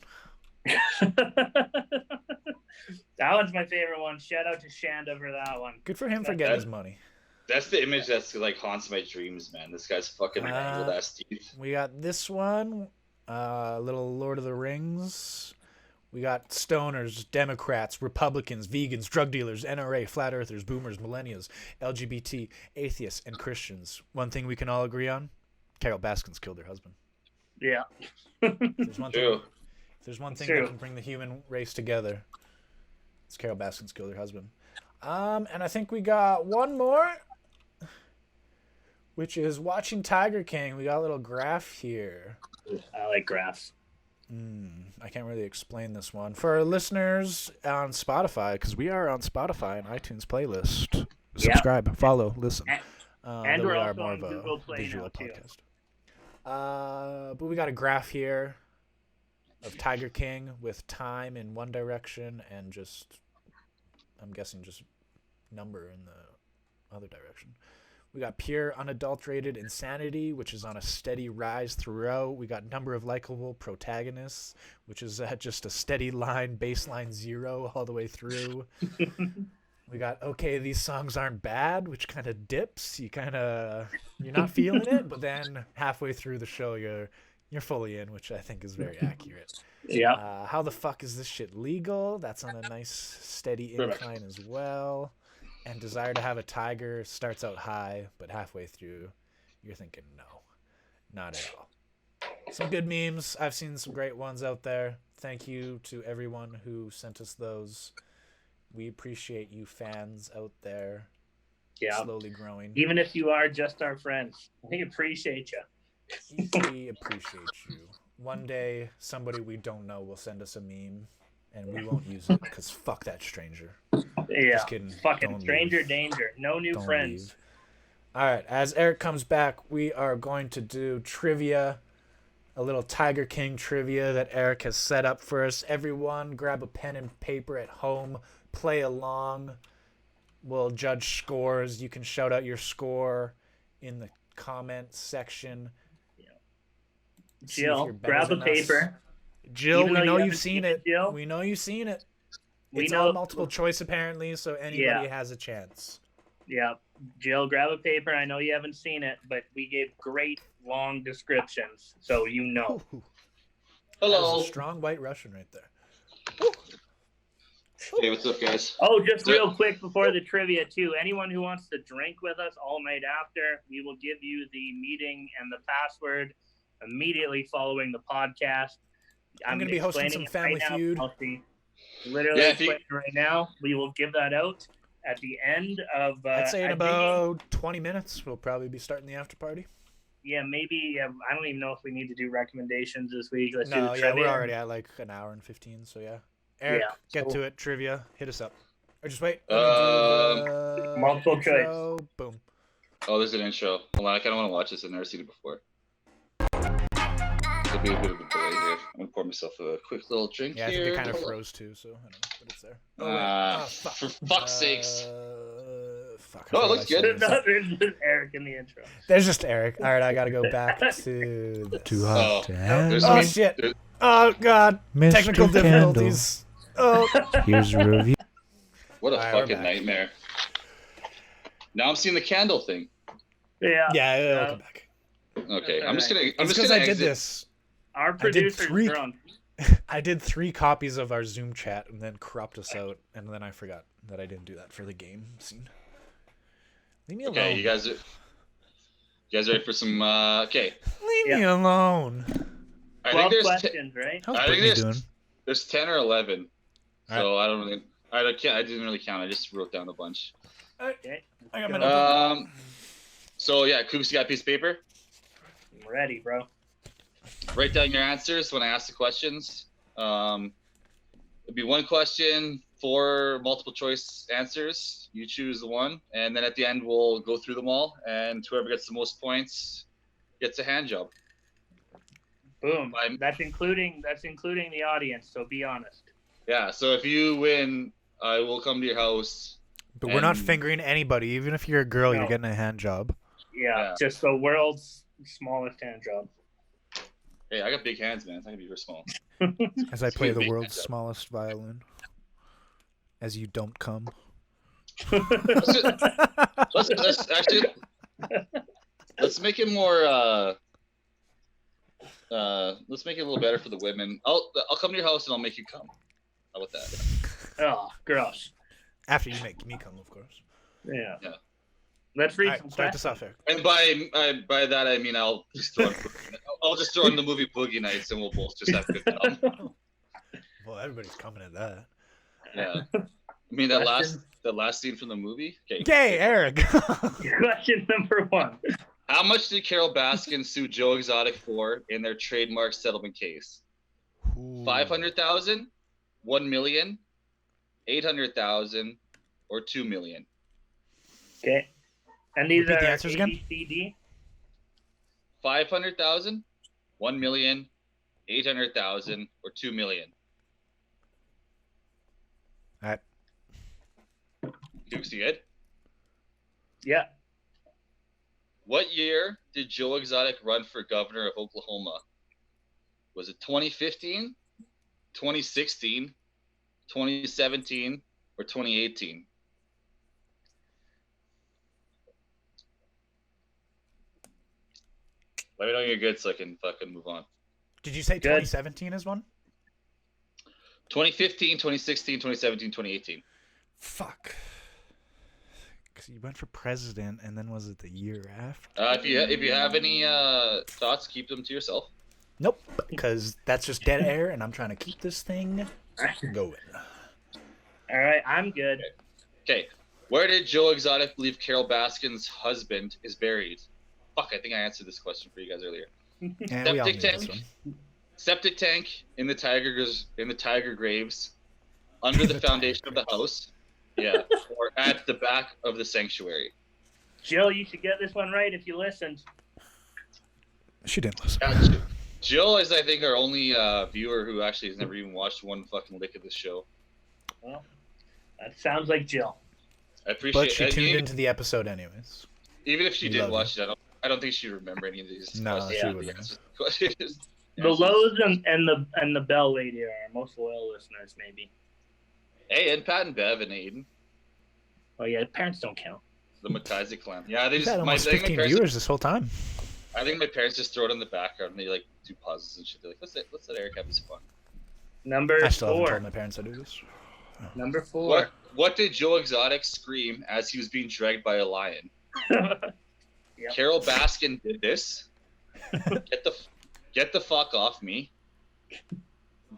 Speaker 3: That one's my favorite one. Shout out to Shanda for that one.
Speaker 1: Good for him for getting his money.
Speaker 2: That's the image that's like haunts my dreams, man. This guy's fucking mangled ass teeth.
Speaker 1: We got this one, little Lord of the Rings. We got stoners, Democrats, Republicans, vegans, drug dealers, NRA, flat earthers, boomers, millennials, LGBT, atheists, and Christians. One thing we can all agree on, Carol Baskins killed her husband.
Speaker 3: Yeah.
Speaker 1: If there's one thing
Speaker 3: True.
Speaker 1: that can bring the human race together, it's Carol Baskins killed her husband. And I think we got one more, which is watching Tiger King. We got a little graph here.
Speaker 3: I like graphs.
Speaker 1: I can't really explain this one. For our listeners on Spotify, because we are on Spotify and iTunes playlist. Subscribe, follow, listen.
Speaker 3: And
Speaker 1: though
Speaker 3: we're
Speaker 1: we are
Speaker 3: also
Speaker 1: more
Speaker 3: on
Speaker 1: of a
Speaker 3: Google Play
Speaker 1: visual
Speaker 3: now, too.
Speaker 1: podcast. But we got a graph here of Tiger King with time in one direction and just, I'm guessing, just number in the other direction. We got pure unadulterated insanity, which is on a steady rise throughout. We got number of likable protagonists, which is at just a steady line, baseline 0 all the way through. We got, okay, these songs aren't bad, which kind of dips. You're not feeling it, but then halfway through the show, you're fully in, which I think is very accurate.
Speaker 3: Yeah.
Speaker 1: How the fuck is this shit legal? That's on a nice steady incline as well. And desire to have a tiger starts out high, but halfway through, you're thinking, no, not at all. Some good memes. I've seen some great ones out there. Thank you to everyone who sent us those. We appreciate you fans out there.
Speaker 3: Yeah.
Speaker 1: Slowly growing.
Speaker 3: Even if you are just our friends, we appreciate you.
Speaker 1: We appreciate you. One day, somebody we don't know will send us a meme, and we won't use it because fuck that stranger.
Speaker 3: Yeah.
Speaker 1: Just kidding.
Speaker 3: Fucking
Speaker 1: Don't
Speaker 3: stranger
Speaker 1: leave.
Speaker 3: danger. No new
Speaker 1: Don't
Speaker 3: friends.
Speaker 1: leave. All right, as Eric comes back, we are going to do trivia, a little Tiger King trivia that Eric has set up for us. Everyone, grab a pen and paper at home, play along. We'll judge scores. You can shout out your score in the comment section. See if
Speaker 3: Jill,
Speaker 1: you're better
Speaker 3: grab a
Speaker 1: than us.
Speaker 3: paper.
Speaker 1: Jill,
Speaker 3: Even
Speaker 1: we
Speaker 3: though
Speaker 1: know
Speaker 3: you
Speaker 1: you've
Speaker 3: haven't
Speaker 1: seen
Speaker 3: seen
Speaker 1: it.
Speaker 3: it, Jill.
Speaker 1: We know you've seen it.
Speaker 3: We
Speaker 1: It's
Speaker 3: know-
Speaker 1: all multiple choice apparently, so anybody has a chance.
Speaker 3: Yeah. Jill, grab a paper. I know you haven't seen it, but we gave great long descriptions, so you know.
Speaker 1: Ooh,
Speaker 2: Hello.
Speaker 1: That's a strong white Russian right there.
Speaker 2: Hey, what's up, guys?
Speaker 3: Oh, just real quick before the trivia too. Anyone who wants to drink with us all night after, we will give you the meeting and the password immediately following the podcast.
Speaker 1: I'm going to be hosting some Family Feud.
Speaker 3: Literally explaining right now. We will give that out at the end of.
Speaker 1: I'd say in about 20 minutes, we'll probably be starting the after party.
Speaker 3: Yeah, maybe. I don't even know if we need to do recommendations this week. Let's do the
Speaker 1: yeah,
Speaker 3: trivia.
Speaker 1: we're already at like an hour and 15, so yeah. Eric, get to it. Trivia. Hit us up. Or just wait.
Speaker 3: Multiple choice.
Speaker 1: Boom.
Speaker 2: Oh, there's an intro. Hold on, I kind of want to watch this. I've never seen it before. It'll be a bit of a delay here. I'm going to pour myself a quick little drink
Speaker 1: here.
Speaker 2: here.
Speaker 1: I think it kind of froze too, so I don't know, but it's there.
Speaker 2: Fuck. For fuck's sakes.
Speaker 1: Fuck.
Speaker 2: Oh, it looks good.
Speaker 3: There's just Eric in the intro.
Speaker 1: There's just Eric. All right, I got to go back to the Too Hot to Handle.
Speaker 2: Oh,
Speaker 1: shit. Oh, God.
Speaker 4: Mr.
Speaker 1: Technical
Speaker 4: Candle.
Speaker 1: difficulties. Oh.
Speaker 4: Here's a review.
Speaker 2: What a
Speaker 1: All right, we're
Speaker 2: fucking
Speaker 1: back.
Speaker 2: nightmare. Now I'm seeing the candle thing.
Speaker 3: Yeah.
Speaker 1: Yeah, welcome back.
Speaker 2: Okay, I'm just gonna. I'm
Speaker 1: It's
Speaker 2: just
Speaker 1: because
Speaker 2: gonna
Speaker 1: I did
Speaker 2: exit.
Speaker 1: this.
Speaker 3: Our
Speaker 1: I did
Speaker 3: producer's
Speaker 1: 3.
Speaker 3: drunk.
Speaker 1: I did 3 copies of our Zoom chat and then cropped us out, and then I forgot that I didn't do that for the game scene. Leave me alone.
Speaker 2: Okay, you guys ready for some? Okay,
Speaker 1: Leave me alone.
Speaker 2: I
Speaker 3: 12
Speaker 2: think there's
Speaker 3: questions, right?
Speaker 1: How's
Speaker 2: I think
Speaker 1: Brittany doing?
Speaker 2: there's 10 or 11.
Speaker 1: All
Speaker 2: So I don't really. I didn't really count. I just wrote down a bunch.
Speaker 3: Okay.
Speaker 1: I got my notebook.
Speaker 2: So yeah, Kooks, you got a piece of paper?
Speaker 3: I'm ready, bro.
Speaker 2: Write down your answers when I ask the questions. It'll be one question, 4 multiple choice answers. You choose the one, and then at the end we'll go through them all, and whoever gets the most points gets a hand job.
Speaker 3: Boom. That's including the audience, so be honest.
Speaker 2: Yeah. So if you win, I will come to your house.
Speaker 1: But we're not
Speaker 2: and-
Speaker 1: fingering anybody. Even if you're a girl, you're
Speaker 3: No.
Speaker 1: getting a hand job.
Speaker 3: Yeah, just the world's smallest hand job.
Speaker 2: Hey, I got big hands, man. It's not gonna be very small.
Speaker 1: As I play the
Speaker 2: Big
Speaker 1: world's
Speaker 2: hand job.
Speaker 1: smallest violin. As you don't come.
Speaker 2: Let's actually let's make it more. Let's make it a little better for the women. I'll come to your house and I'll make you come. How about that?
Speaker 3: Oh, gross.
Speaker 1: After you make me come, of course.
Speaker 3: Yeah.
Speaker 2: Yeah.
Speaker 3: Let's read
Speaker 1: All
Speaker 3: some
Speaker 1: right, start this
Speaker 3: questions.
Speaker 1: off, Eric.
Speaker 2: And by that I mean I'll just throw in the movie Boogie Nights and we'll both just have a good time.
Speaker 1: Well, everybody's coming at that.
Speaker 2: Yeah. I mean that
Speaker 3: Questions?
Speaker 2: last scene from the movie. Okay.
Speaker 1: Gay, Eric.
Speaker 3: Question number 1.
Speaker 2: How much did Carol Baskin sue Joe Exotic for in their trademark settlement case? 500,000, 1 million, 800,000, or 2 million?
Speaker 3: Okay. And these
Speaker 1: Repeat
Speaker 3: are
Speaker 1: the answers again?
Speaker 3: A, B, C, D.
Speaker 2: 500,000, 1 million, 800,000, or 2 million?
Speaker 1: All right.
Speaker 2: Dukes, you good?
Speaker 3: Yeah.
Speaker 2: What year did Joe Exotic run for governor of Oklahoma? Was it 2015, 2016, 2017, or 2018? Let me know you're good so I can fucking move on.
Speaker 1: Did you say
Speaker 3: Good.
Speaker 1: 2017 is one?
Speaker 2: 2015, 2016, 2017, 2018.
Speaker 1: Fuck. Because you went for president, and then was it the year after?
Speaker 2: If you have any thoughts, keep them to yourself.
Speaker 1: Nope. Because that's just dead air, and I'm trying to keep this thing going.
Speaker 3: All right, I'm good.
Speaker 2: Okay. Where did Joe Exotic believe Carol Baskin's husband is buried? Fuck, I think I answered this question for you guys earlier.
Speaker 1: And we all knew
Speaker 2: Septic
Speaker 1: this
Speaker 2: tank.
Speaker 1: one.
Speaker 2: Septic tank in the tiger graves, under the foundation of the house, yeah, or at the back of the sanctuary.
Speaker 3: Jill, you should get this one right if you listened.
Speaker 1: She didn't listen.
Speaker 2: Jill is, I think, our only viewer who actually has never even watched one fucking lick of this show.
Speaker 3: Well, that sounds like Jill.
Speaker 2: I appreciate
Speaker 1: But she
Speaker 2: it.
Speaker 1: tuned into the episode anyways.
Speaker 2: Even if she
Speaker 1: We
Speaker 2: did
Speaker 1: love
Speaker 2: watch it, I don't think she'd remember any of these.
Speaker 1: No,
Speaker 2: questions.
Speaker 1: she
Speaker 3: Yeah.
Speaker 1: wouldn't.
Speaker 2: Questions.
Speaker 3: The Lowe's and the Bell lady are our most loyal listeners, maybe.
Speaker 2: Hey, and Pat and Bev and Aiden,
Speaker 3: Oh yeah, parents don't count.
Speaker 2: the McKinsey clan. Yeah, they
Speaker 1: We've
Speaker 2: just
Speaker 1: had
Speaker 2: my,
Speaker 1: almost
Speaker 2: I think my
Speaker 1: 15
Speaker 2: parents-
Speaker 1: viewers this whole time.
Speaker 2: I think my parents just throw it in the background and they like do pauses and shit. They're like, let's let Eric have his fun.
Speaker 3: Number
Speaker 1: I still haven't
Speaker 3: 4.
Speaker 1: told my parents I do this.
Speaker 3: Number 4.
Speaker 2: What did Joe Exotic scream as he was being dragged by a lion?
Speaker 3: Yep.
Speaker 2: Carol Baskin did this. Get the fuck off me.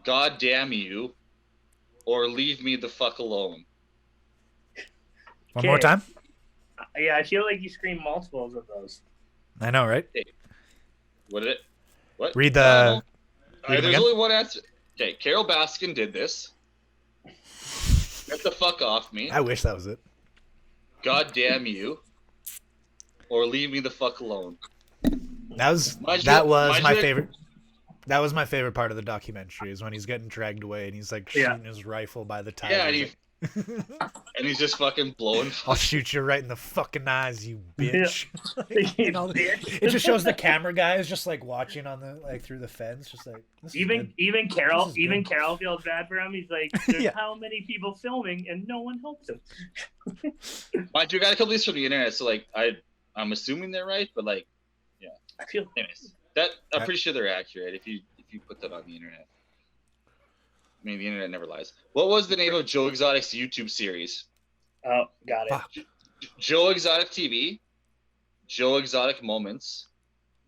Speaker 2: God damn you. Or leave me the fuck alone.
Speaker 1: One more
Speaker 3: Okay.
Speaker 1: time.
Speaker 3: Yeah, I feel like you screamed multiples of those.
Speaker 1: I know, right?
Speaker 2: What did it? What?
Speaker 1: Read
Speaker 2: I
Speaker 1: the.
Speaker 2: don't know.
Speaker 1: read them
Speaker 2: There's
Speaker 1: again?
Speaker 2: only one answer. Okay, Carol Baskin did this. Get the fuck off me.
Speaker 1: I wish that was it.
Speaker 2: God damn you. Or leave me the fuck alone.
Speaker 1: That was
Speaker 2: My
Speaker 1: my
Speaker 2: ju-
Speaker 1: favorite. That was my favorite part of the documentary is when he's getting dragged away and he's like shooting his rifle by the tire.
Speaker 2: Yeah, and,
Speaker 1: He's
Speaker 2: and he's just fucking blowing.
Speaker 1: I'll shoot you right in the fucking eyes, you bitch.
Speaker 3: You
Speaker 1: And all the-
Speaker 3: bitch.
Speaker 1: it just shows the camera guys just like watching on the through the fence, just like this is
Speaker 3: Even
Speaker 1: good.
Speaker 3: Carol,
Speaker 1: This is
Speaker 3: even
Speaker 1: good.
Speaker 3: Carol feels bad for him. He's like, "There's
Speaker 1: Yeah.
Speaker 3: how many people filming and no one helps him."
Speaker 2: Mind you, I got a couple of these from the internet, so like I'm assuming they're right, but like,
Speaker 3: I feel
Speaker 2: anyways, that I'm pretty sure they're accurate if you put that on the internet. I mean, the internet never lies. What was the name of Joe Exotic's YouTube series?
Speaker 3: Oh, got it.
Speaker 1: Fuck.
Speaker 2: Joe Exotic TV, Joe Exotic Moments,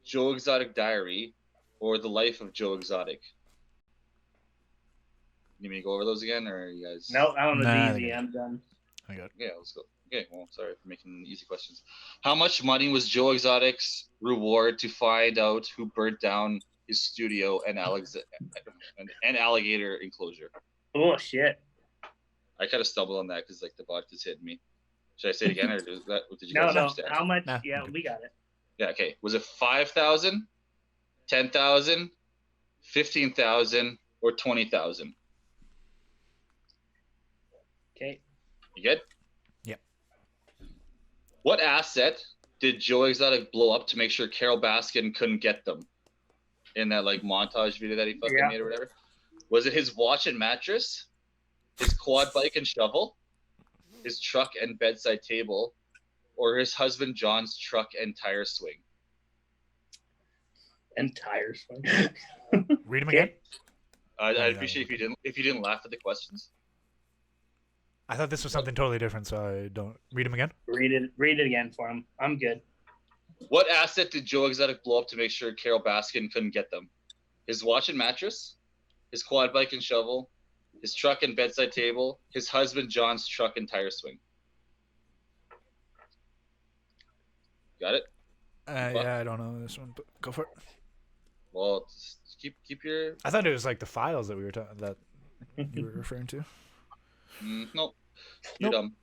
Speaker 2: Joe Exotic Diary, or The Life of Joe Exotic? Need me to go over those again, or are you guys?
Speaker 3: No, I don't know.
Speaker 1: Nah,
Speaker 3: Easy.
Speaker 1: I
Speaker 3: I'm done.
Speaker 1: I got it.
Speaker 2: Yeah, let's go. Okay, well, sorry for making easy questions. How much money was Joe Exotic's reward to find out who burnt down his studio and alligator enclosure?
Speaker 3: Oh shit.
Speaker 2: I kind of stumbled on that because like the vodka's hitting me. Should I say it again, or did you
Speaker 3: No,
Speaker 2: guys
Speaker 3: no.
Speaker 2: understand?
Speaker 3: How much?
Speaker 1: Nah,
Speaker 3: Yeah,
Speaker 1: I'm good.
Speaker 3: we got it.
Speaker 2: Yeah, okay. Was it 5,000, 10,000, 15,000, or 20,000?
Speaker 3: Okay.
Speaker 2: You good?
Speaker 1: Yep.
Speaker 2: What asset did Joe Exotic blow up to make sure Carol Baskin couldn't get them in that like montage video that he fucking
Speaker 3: Yeah.
Speaker 2: made or whatever? Was it his watch and mattress, his quad bike and shovel, his truck and bedside table, or his husband John's truck and tire swing?
Speaker 3: And tires.
Speaker 1: Read them
Speaker 3: Okay.
Speaker 1: again.
Speaker 2: I'd
Speaker 1: yeah.
Speaker 2: appreciate if you didn't laugh at the questions.
Speaker 1: I thought this was something totally different, so I don't read them again.
Speaker 3: Read it again for him. I'm good.
Speaker 2: What asset did Joe Exotic blow up to make sure Carol Baskin couldn't get them? His watch and mattress, his quad bike and shovel, his truck and bedside table, his husband John's truck and tire swing. Got it?
Speaker 1: Yeah, I don't know this one, but go for it.
Speaker 2: Well, just keep your.
Speaker 1: I thought it was like the files that we were that you were referring to.
Speaker 2: Nope. You're
Speaker 1: Nope.
Speaker 2: dumb.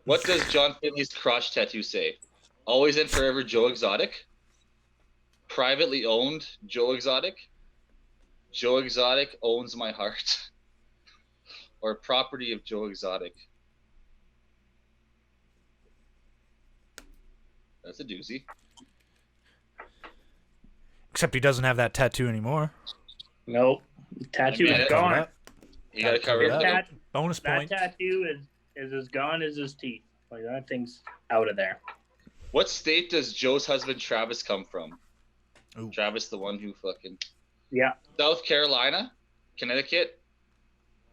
Speaker 2: What does John Finley's crotch tattoo say? Always and forever Joe Exotic. Privately owned Joe Exotic. Joe Exotic owns my heart. Or property of Joe Exotic. That's a doozy.
Speaker 1: Except he doesn't have that tattoo anymore.
Speaker 3: Nope. Tattoo
Speaker 2: Yeah,
Speaker 3: is
Speaker 2: that-
Speaker 1: Cover
Speaker 3: gone.
Speaker 1: that.
Speaker 2: You gotta cover
Speaker 1: Cover
Speaker 2: it.
Speaker 1: that.
Speaker 3: That,
Speaker 1: Bonus
Speaker 3: that
Speaker 1: point.
Speaker 3: tattoo is as gone as his teeth. Like that thing's out of there.
Speaker 2: What state does Joe's husband Travis come from?
Speaker 1: Ooh.
Speaker 2: Travis, the one who fucking.
Speaker 3: Yeah.
Speaker 2: South Carolina, Connecticut,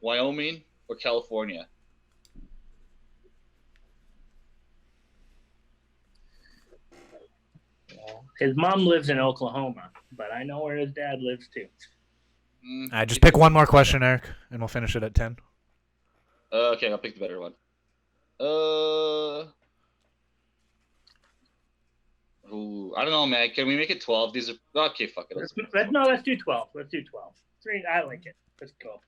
Speaker 2: Wyoming, or California?
Speaker 3: Well, his mom lives in Oklahoma, but I know where his dad lives too.
Speaker 1: Just pick one more question, Eric, and we'll finish it at 10.
Speaker 2: Okay, I'll pick the better one. Ooh, I don't know, man. Can we make it 12? These are okay. Fuck it.
Speaker 3: Let's do 12. Let's do 12. 3. I like it. Let's go.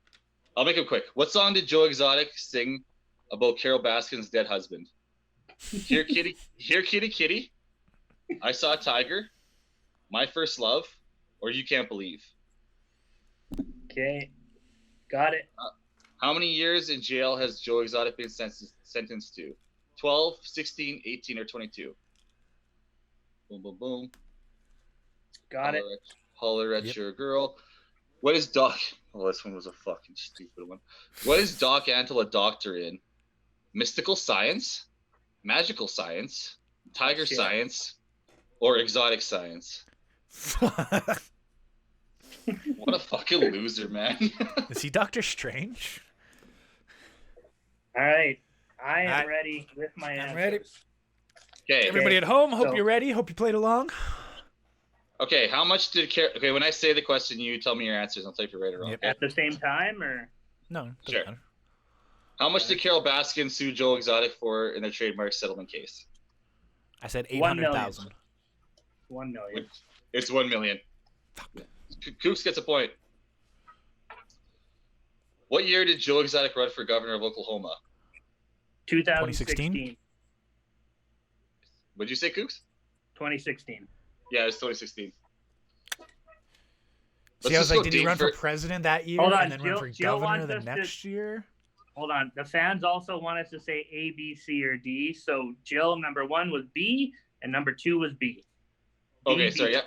Speaker 2: I'll make it quick. What song did Joe Exotic sing about Carol Baskin's dead husband? Here, kitty, kitty. I saw a tiger. My first love, or you can't believe.
Speaker 3: Okay. Got it.
Speaker 2: How many years in jail has Joe Exotic been sentenced to? 12, 16, 18, or 22? Boom, boom, boom.
Speaker 3: Got it.
Speaker 2: Holler at
Speaker 1: Yep.
Speaker 2: your girl. What is Doc? Oh, this one was a fucking stupid one. What is Doc Antle a doctor in? Mystical science, magical science, tiger
Speaker 3: Shit.
Speaker 2: science, or exotic science? What a fucking loser, man.
Speaker 1: Is he Doctor Strange?
Speaker 3: All right. I am
Speaker 1: Alright.
Speaker 3: ready with my
Speaker 1: I'm
Speaker 3: answers.
Speaker 1: ready.
Speaker 2: Okay.
Speaker 1: Everybody at home, hope
Speaker 3: So-
Speaker 1: you're ready. Hope you played along.
Speaker 2: Okay. How much did Okay, when I say the question, you tell me your answers. I'll tell you if you're right or wrong.
Speaker 1: Yep.
Speaker 2: Okay?
Speaker 3: At the same time, or
Speaker 1: No, doesn't
Speaker 2: Sure.
Speaker 1: matter.
Speaker 2: How much did Carol Baskin sue Joe Exotic for in their trademark settlement case?
Speaker 1: I said
Speaker 3: 1 million.
Speaker 1: 800,000.
Speaker 3: 1 million.
Speaker 2: It's $1 million. Kooks gets a point. What year did Joe Exotic run for governor of Oklahoma?
Speaker 3: 2016.
Speaker 2: What'd you say, Kooks?
Speaker 3: 2016.
Speaker 2: Yeah, it's 2016.
Speaker 1: See, I was
Speaker 2: just
Speaker 1: like,
Speaker 2: go
Speaker 1: did he
Speaker 2: Dane
Speaker 1: run for president that year
Speaker 3: Hold on,
Speaker 1: and then run
Speaker 3: Jill-
Speaker 1: for
Speaker 3: Jill
Speaker 1: governor
Speaker 3: wants
Speaker 1: the
Speaker 3: us to-
Speaker 1: next year?
Speaker 3: Hold on. The fans also want us to say A, B, C, or D. So Jill, number 1 was B, and number 2 was B.
Speaker 2: Okay,
Speaker 3: B.
Speaker 2: sorry. Yeah,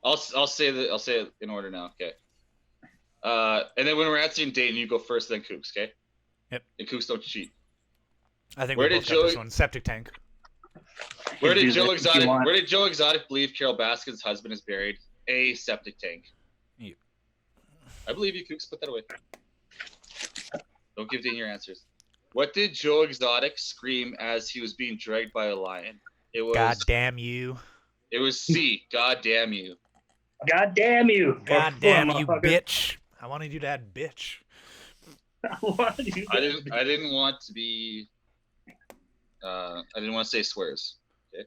Speaker 2: I'll say it in order now. Okay. And then when we're answering Dane, you go first, then Kooks. Okay.
Speaker 1: Yep.
Speaker 2: And Kooks don't cheat.
Speaker 1: I think
Speaker 2: Where
Speaker 1: we
Speaker 2: did
Speaker 1: both got this
Speaker 2: Joey-
Speaker 1: one. Septic tank.
Speaker 2: Where
Speaker 3: Do
Speaker 2: did
Speaker 3: this
Speaker 2: Joe
Speaker 3: if you
Speaker 2: Exotic?
Speaker 3: want.
Speaker 2: Where did Joe Exotic believe Carol Baskin's husband is buried? A septic tank.
Speaker 1: Yep.
Speaker 2: I believe you, Kooks. Put that away. Don't give Dane your answers. What did Joe Exotic scream as he was being dragged by a lion? It was.
Speaker 1: God damn you.
Speaker 2: It was C. God damn you.
Speaker 3: God damn you.
Speaker 1: God damn you,
Speaker 3: Motherfucker.
Speaker 1: bitch. I wanted you to add bitch.
Speaker 3: What did you
Speaker 2: I didn't want to be. I didn't want to say swears.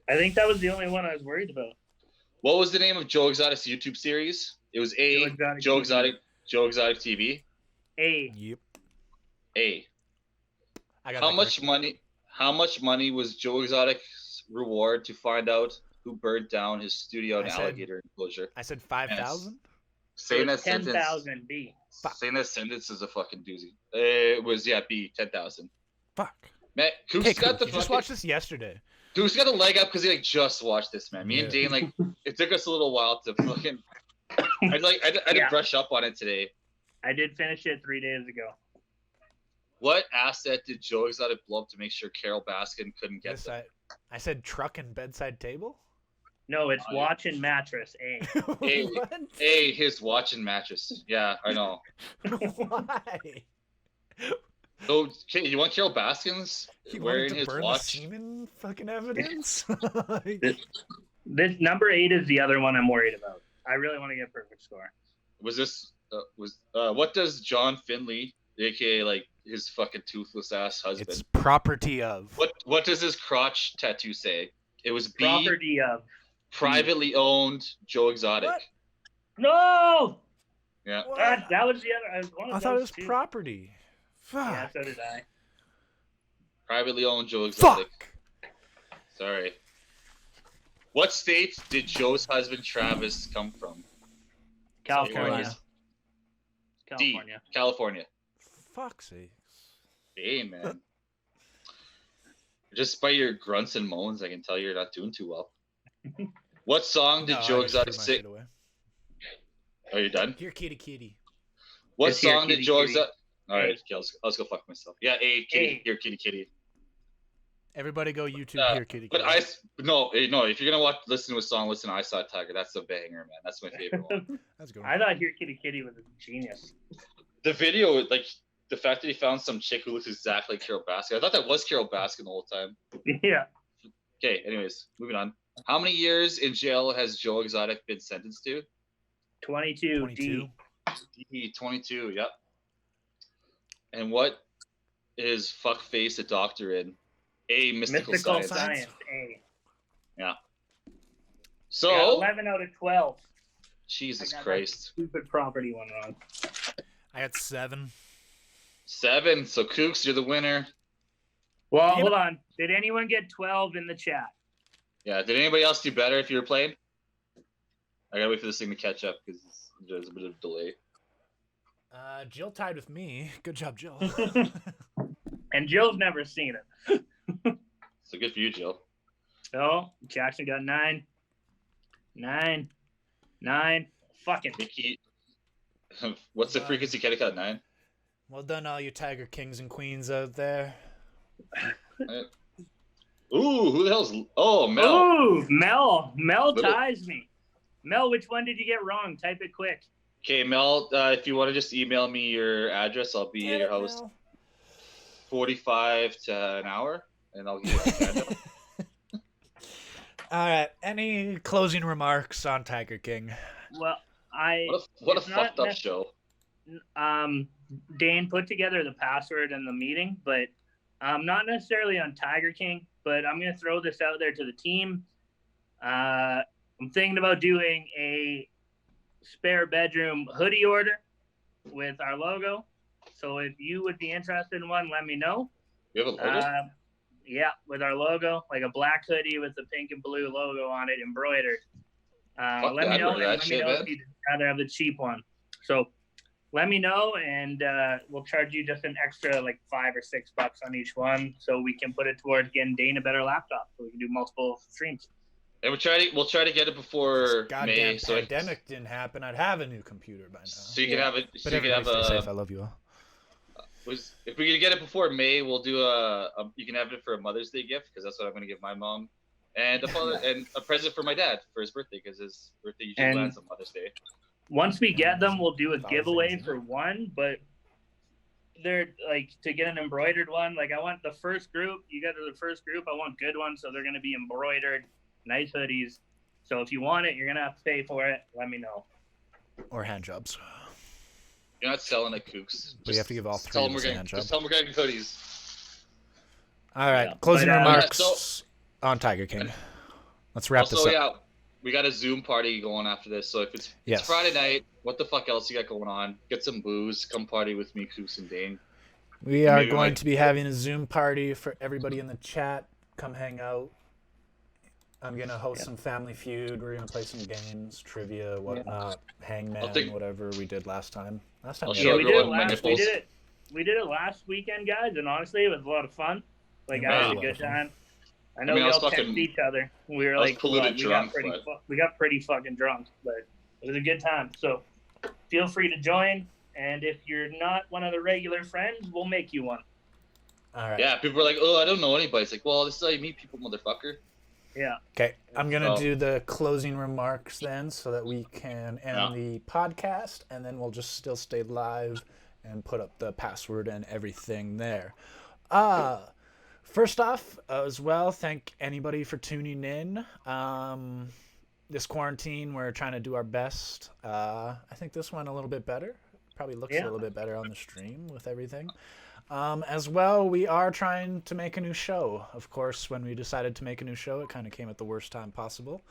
Speaker 3: I think that was the only one I was worried about.
Speaker 2: What was the name of Joe Exotic's YouTube series? It was A.
Speaker 3: Joe Exotic
Speaker 2: Joe
Speaker 3: TV.
Speaker 2: Exotic TV.
Speaker 3: A.
Speaker 1: Yep.
Speaker 2: A.
Speaker 1: I got
Speaker 2: How
Speaker 1: that
Speaker 2: much
Speaker 1: correct.
Speaker 2: money? How much money was Joe Exotic's reward to find out who burned down his studio and
Speaker 1: I said-
Speaker 2: alligator enclosure?
Speaker 1: I said 5,000?
Speaker 2: Saying that sentence.
Speaker 3: 10,000 B.
Speaker 1: Fuck.
Speaker 2: Saying that sentence is a fucking doozy. It was B 10,000.
Speaker 1: Fuck.
Speaker 2: Man, Kooks
Speaker 1: Hey,
Speaker 2: got
Speaker 1: Coop,
Speaker 2: the
Speaker 1: you just
Speaker 2: fucking.
Speaker 1: watched this yesterday.
Speaker 2: Kooks got a leg up because he just watched this, man. Me and
Speaker 1: Yeah.
Speaker 2: Dane it took us a little while to fucking. I had to
Speaker 3: Yeah.
Speaker 2: brush up on it today.
Speaker 3: I did finish it 3 days ago.
Speaker 2: What asset did Joe Exotic blow up to make sure Carol Baskin couldn't get
Speaker 1: Yes,
Speaker 2: them?
Speaker 1: I said truck and bedside table?
Speaker 3: No, it's
Speaker 2: Oh, yeah.
Speaker 3: watch and mattress. A.
Speaker 2: Hey.
Speaker 1: What?
Speaker 2: Hey, his watch and mattress. Yeah, I know.
Speaker 1: Why?
Speaker 2: So, okay, you want Carol Baskin's
Speaker 1: He
Speaker 2: wearing
Speaker 1: wanted to
Speaker 2: his
Speaker 1: burn the
Speaker 2: watch?
Speaker 1: semen fucking evidence?
Speaker 3: This number 8 is the other one I'm worried about. I really want to get a perfect score.
Speaker 2: Was this what does John Finley, aka like his fucking toothless ass husband,
Speaker 1: It's property of.
Speaker 2: what does his crotch tattoo say? It was B,
Speaker 3: Property of.
Speaker 2: privately owned Joe Exotic.
Speaker 1: What?
Speaker 3: No!
Speaker 2: Yeah.
Speaker 1: What?
Speaker 3: That was the other. I was one of
Speaker 1: I thought it
Speaker 3: those
Speaker 1: was
Speaker 3: two.
Speaker 1: property.
Speaker 3: Yeah,
Speaker 1: Fuck.
Speaker 3: so did I.
Speaker 2: Privately owned Joe Exotic.
Speaker 1: Fuck.
Speaker 2: Sorry. What state did Joe's husband Travis come from?
Speaker 3: California.
Speaker 2: D.
Speaker 3: California.
Speaker 2: California.
Speaker 1: Fuck's sakes.
Speaker 2: Hey, man. Just by your grunts and moans, I can tell you're not doing too well. What song did
Speaker 1: No,
Speaker 2: Joe
Speaker 1: I just
Speaker 2: Exotic
Speaker 1: threw my
Speaker 2: sing?
Speaker 1: shit away.
Speaker 2: Are you done?
Speaker 1: Here, kitty, kitty.
Speaker 2: What
Speaker 3: It's Here,
Speaker 2: song did
Speaker 3: Kitty,
Speaker 2: Joe
Speaker 3: Kitty.
Speaker 2: Exotic? All right,
Speaker 3: Hey.
Speaker 2: okay, let's go fuck myself. Yeah, A, kitty,
Speaker 3: Hey.
Speaker 2: here, kitty, kitty.
Speaker 1: Everybody go YouTube. Here, kitty,
Speaker 2: But
Speaker 1: kitty.
Speaker 2: no, if you're gonna listen to a song, listen to I Saw a Tiger. That's a banger, man. That's my favorite one.
Speaker 1: That's good.
Speaker 3: I thought Here Kitty Kitty was a genius.
Speaker 2: The video, like the fact that he found some chick who looks exactly like Carol Baskin. I thought that was Carol Baskin the whole time.
Speaker 3: Yeah.
Speaker 2: Okay, anyways, moving on. How many years in jail has Joe Exotic been sentenced to?
Speaker 3: 22.
Speaker 1: 22.
Speaker 2: D, 22. Yep. And what is fuckface a doctor in? A, mystical,
Speaker 3: Mystical
Speaker 2: science.
Speaker 3: Science. A.
Speaker 2: So,
Speaker 3: Got 11 out of 12.
Speaker 2: Jesus
Speaker 3: I got
Speaker 2: Christ.
Speaker 3: Stupid property one wrong.
Speaker 1: I got 7.
Speaker 2: 7. So, Kooks, you're the winner.
Speaker 3: Well,
Speaker 1: Damn
Speaker 3: hold
Speaker 1: it.
Speaker 3: on. Did anyone get 12 in the chat?
Speaker 2: Yeah. Did anybody else do better if you were playing? I gotta wait for this thing to catch up because there's a bit of a delay.
Speaker 1: Jill tied with me. Good job, Jill.
Speaker 3: And Jill's never seen it.
Speaker 2: So good for you, Jill.
Speaker 3: So Jackson got 9. 9. 9. Fucking.
Speaker 2: Mickey, what's the frequency? Kenny got 9.
Speaker 1: Well done, all you Tiger Kings and Queens out there.
Speaker 2: Ooh, who the hell's? Oh, Mel.
Speaker 3: Ooh, Mel. Mel
Speaker 2: Little-
Speaker 3: ties me. Mel, which one did you get wrong? Type it quick.
Speaker 2: Okay, Mel. If you want to just email me your address, I'll be at your house. 45 to an hour, and I'll give you a stand-up.
Speaker 1: All right. Any closing remarks on Tiger King?
Speaker 3: Well,
Speaker 2: What a
Speaker 3: it's not
Speaker 2: fucked up show.
Speaker 3: Dane put together the password in the meeting, but not necessarily on Tiger King. But I'm gonna throw this out there to the team. I'm thinking about doing a spare bedroom hoodie order with our logo. So if you would be interested in one, let me know.
Speaker 2: You have a logo?
Speaker 3: Yeah, with our logo, like a black hoodie with the pink and blue logo on it embroidered. Let me know, and let me know if you'd rather have the cheap one. So let me know, and we'll charge you just an extra like $5 or $6 on each one, so we can put it towards getting Dane a better laptop, so we can do multiple streams.
Speaker 2: And we'll try to get it before
Speaker 1: Goddamn
Speaker 2: May.
Speaker 1: pandemic didn't happen. I'd have a new computer by now.
Speaker 2: So you can have it.
Speaker 1: But
Speaker 2: So you can have
Speaker 1: everybody stay safe. I love you all.
Speaker 2: If we can get it before May, we'll do you can have it for a Mother's Day gift, because that's what I'm going to give my mom, and a present for my dad for his birthday, because his birthday usually lands on Mother's Day.
Speaker 3: Once we get them, we'll do a giveaway for one, but they're like, to get an embroidered one, like I want the first group, you got the first group, I want good ones, so they're going to be embroidered, nice hoodies. So if you want it, you're going to have to pay for it. Let me know.
Speaker 1: Or hand jobs.
Speaker 2: You're not selling at Kooks.
Speaker 1: We have to give all three of us a hand job.
Speaker 2: Just tell them we're getting hoodies.
Speaker 1: All right, closing remarks on Tiger King. Let's wrap this up.
Speaker 2: Yeah, we got a Zoom party going after this. So if it's Friday night, what the fuck else you got going on? Get some booze. Come party with me, Kooks and Dane.
Speaker 1: We are going to be having a Zoom party for everybody in the chat. Come hang out. I'm going to host some Family Feud. We're going to play some games, trivia, whatnot, Hangman, whatever we did last time.
Speaker 3: We did it last weekend, guys, and honestly, it was a lot of fun. Like, I had a good time. I know we all texted each other. We were like, we got pretty fucking drunk, but it was a good time. So feel free to join, and if you're not one of the regular friends, we'll make you one.
Speaker 1: All right.
Speaker 2: Yeah, people are like, oh, I don't know anybody. It's like, well, this is how you meet people, motherfucker.
Speaker 3: Yeah.
Speaker 1: Okay, I'm going to do the closing remarks then, so that we can end the podcast, and then we'll just still stay live and put up the password and everything there. First off, as well, thank anybody for tuning in. This quarantine, we're trying to do our best. I think this went a little bit better. Probably looks a little bit better on the stream with everything. As well, we are trying to make a new show. Of course, when we decided to make a new show, it kind of came at the worst time possible.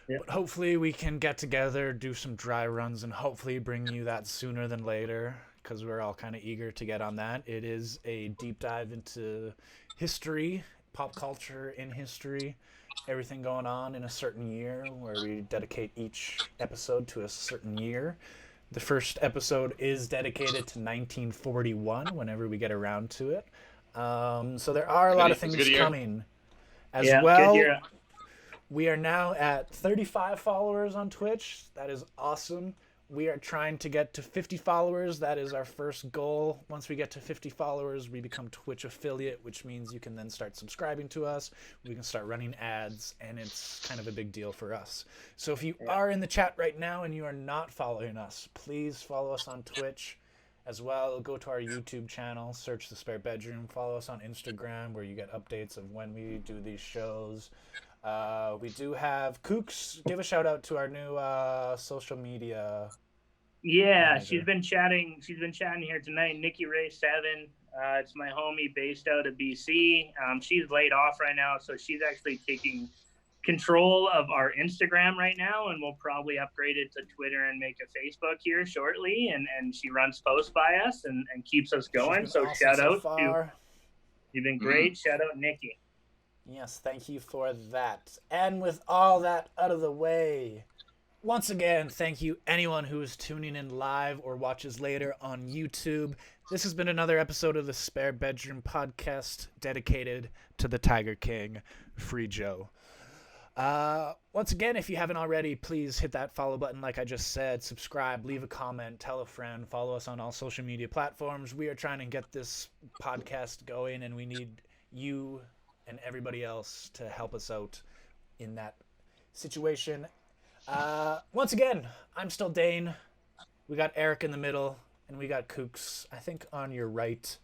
Speaker 1: Yep. But hopefully we can get together, do some dry runs, and hopefully bring you that sooner than later, because we're all kind of eager to get on that. It is a deep dive into history, pop culture in history, everything going on in a certain year, where we dedicate each episode to a certain year. The first episode is dedicated to 1941, whenever we get around to it. So there are a lot of things coming. As well, we are now at 35 followers on Twitch. That is awesome. We are trying to get to 50 followers. That is our first goal. Once we get to 50 followers, we become Twitch affiliate, which means you can then start subscribing to us. We can start running ads, and it's kind of a big deal for us. So if you are in the chat right now and you are not following us, please follow us on Twitch as well. Go to our YouTube channel, search The Spare Bedroom. Follow us on Instagram, where you get updates of when we do these shows. We do have Kooks. Give a shout out to our new social media.
Speaker 3: Yeah, manager. She's been chatting here tonight. Nikki Ray 7. It's my homie based out of BC. She's laid off right now, so she's actually taking control of our Instagram right now, and we'll probably upgrade it to Twitter and make a Facebook here shortly. And she runs posts by us and keeps us going. So awesome shout out to you've been great. Shout out Nikki.
Speaker 1: Yes, thank you for that. And with all that out of the way, once again, thank you anyone who is tuning in live or watches later on YouTube. This has been another episode of the Spare Bedroom podcast dedicated to the Tiger King, Free Joe. Once again, if you haven't already, please hit that follow button like I just said. Subscribe, leave a comment, tell a friend, follow us on all social media platforms. We are trying to get this podcast going, and we need you and everybody else to help us out in that situation. Once again, I'm still Dane. We got Eric in the middle, and we got Kooks, I think, on your right.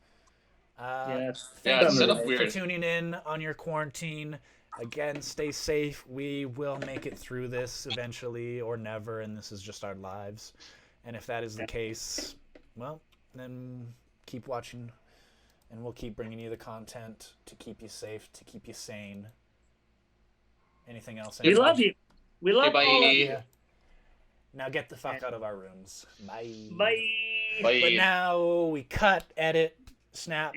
Speaker 3: Yeah,
Speaker 2: Yeah, it's set up
Speaker 3: Something
Speaker 1: for
Speaker 2: weird.
Speaker 1: tuning in on your quarantine. Again, stay safe. We will make it through this eventually or never, and this is just our lives. And if that is the case, well, then keep watching, and we'll keep bringing you the content to keep you safe, to keep you sane. Anything else?
Speaker 3: We
Speaker 1: anybody?
Speaker 3: love you. We love
Speaker 2: Okay,
Speaker 3: all of
Speaker 2: bye.
Speaker 3: you.
Speaker 1: Yeah. Now get the fuck out of our rooms. Bye.
Speaker 3: Bye.
Speaker 2: Bye.
Speaker 1: But now we cut, edit, snap,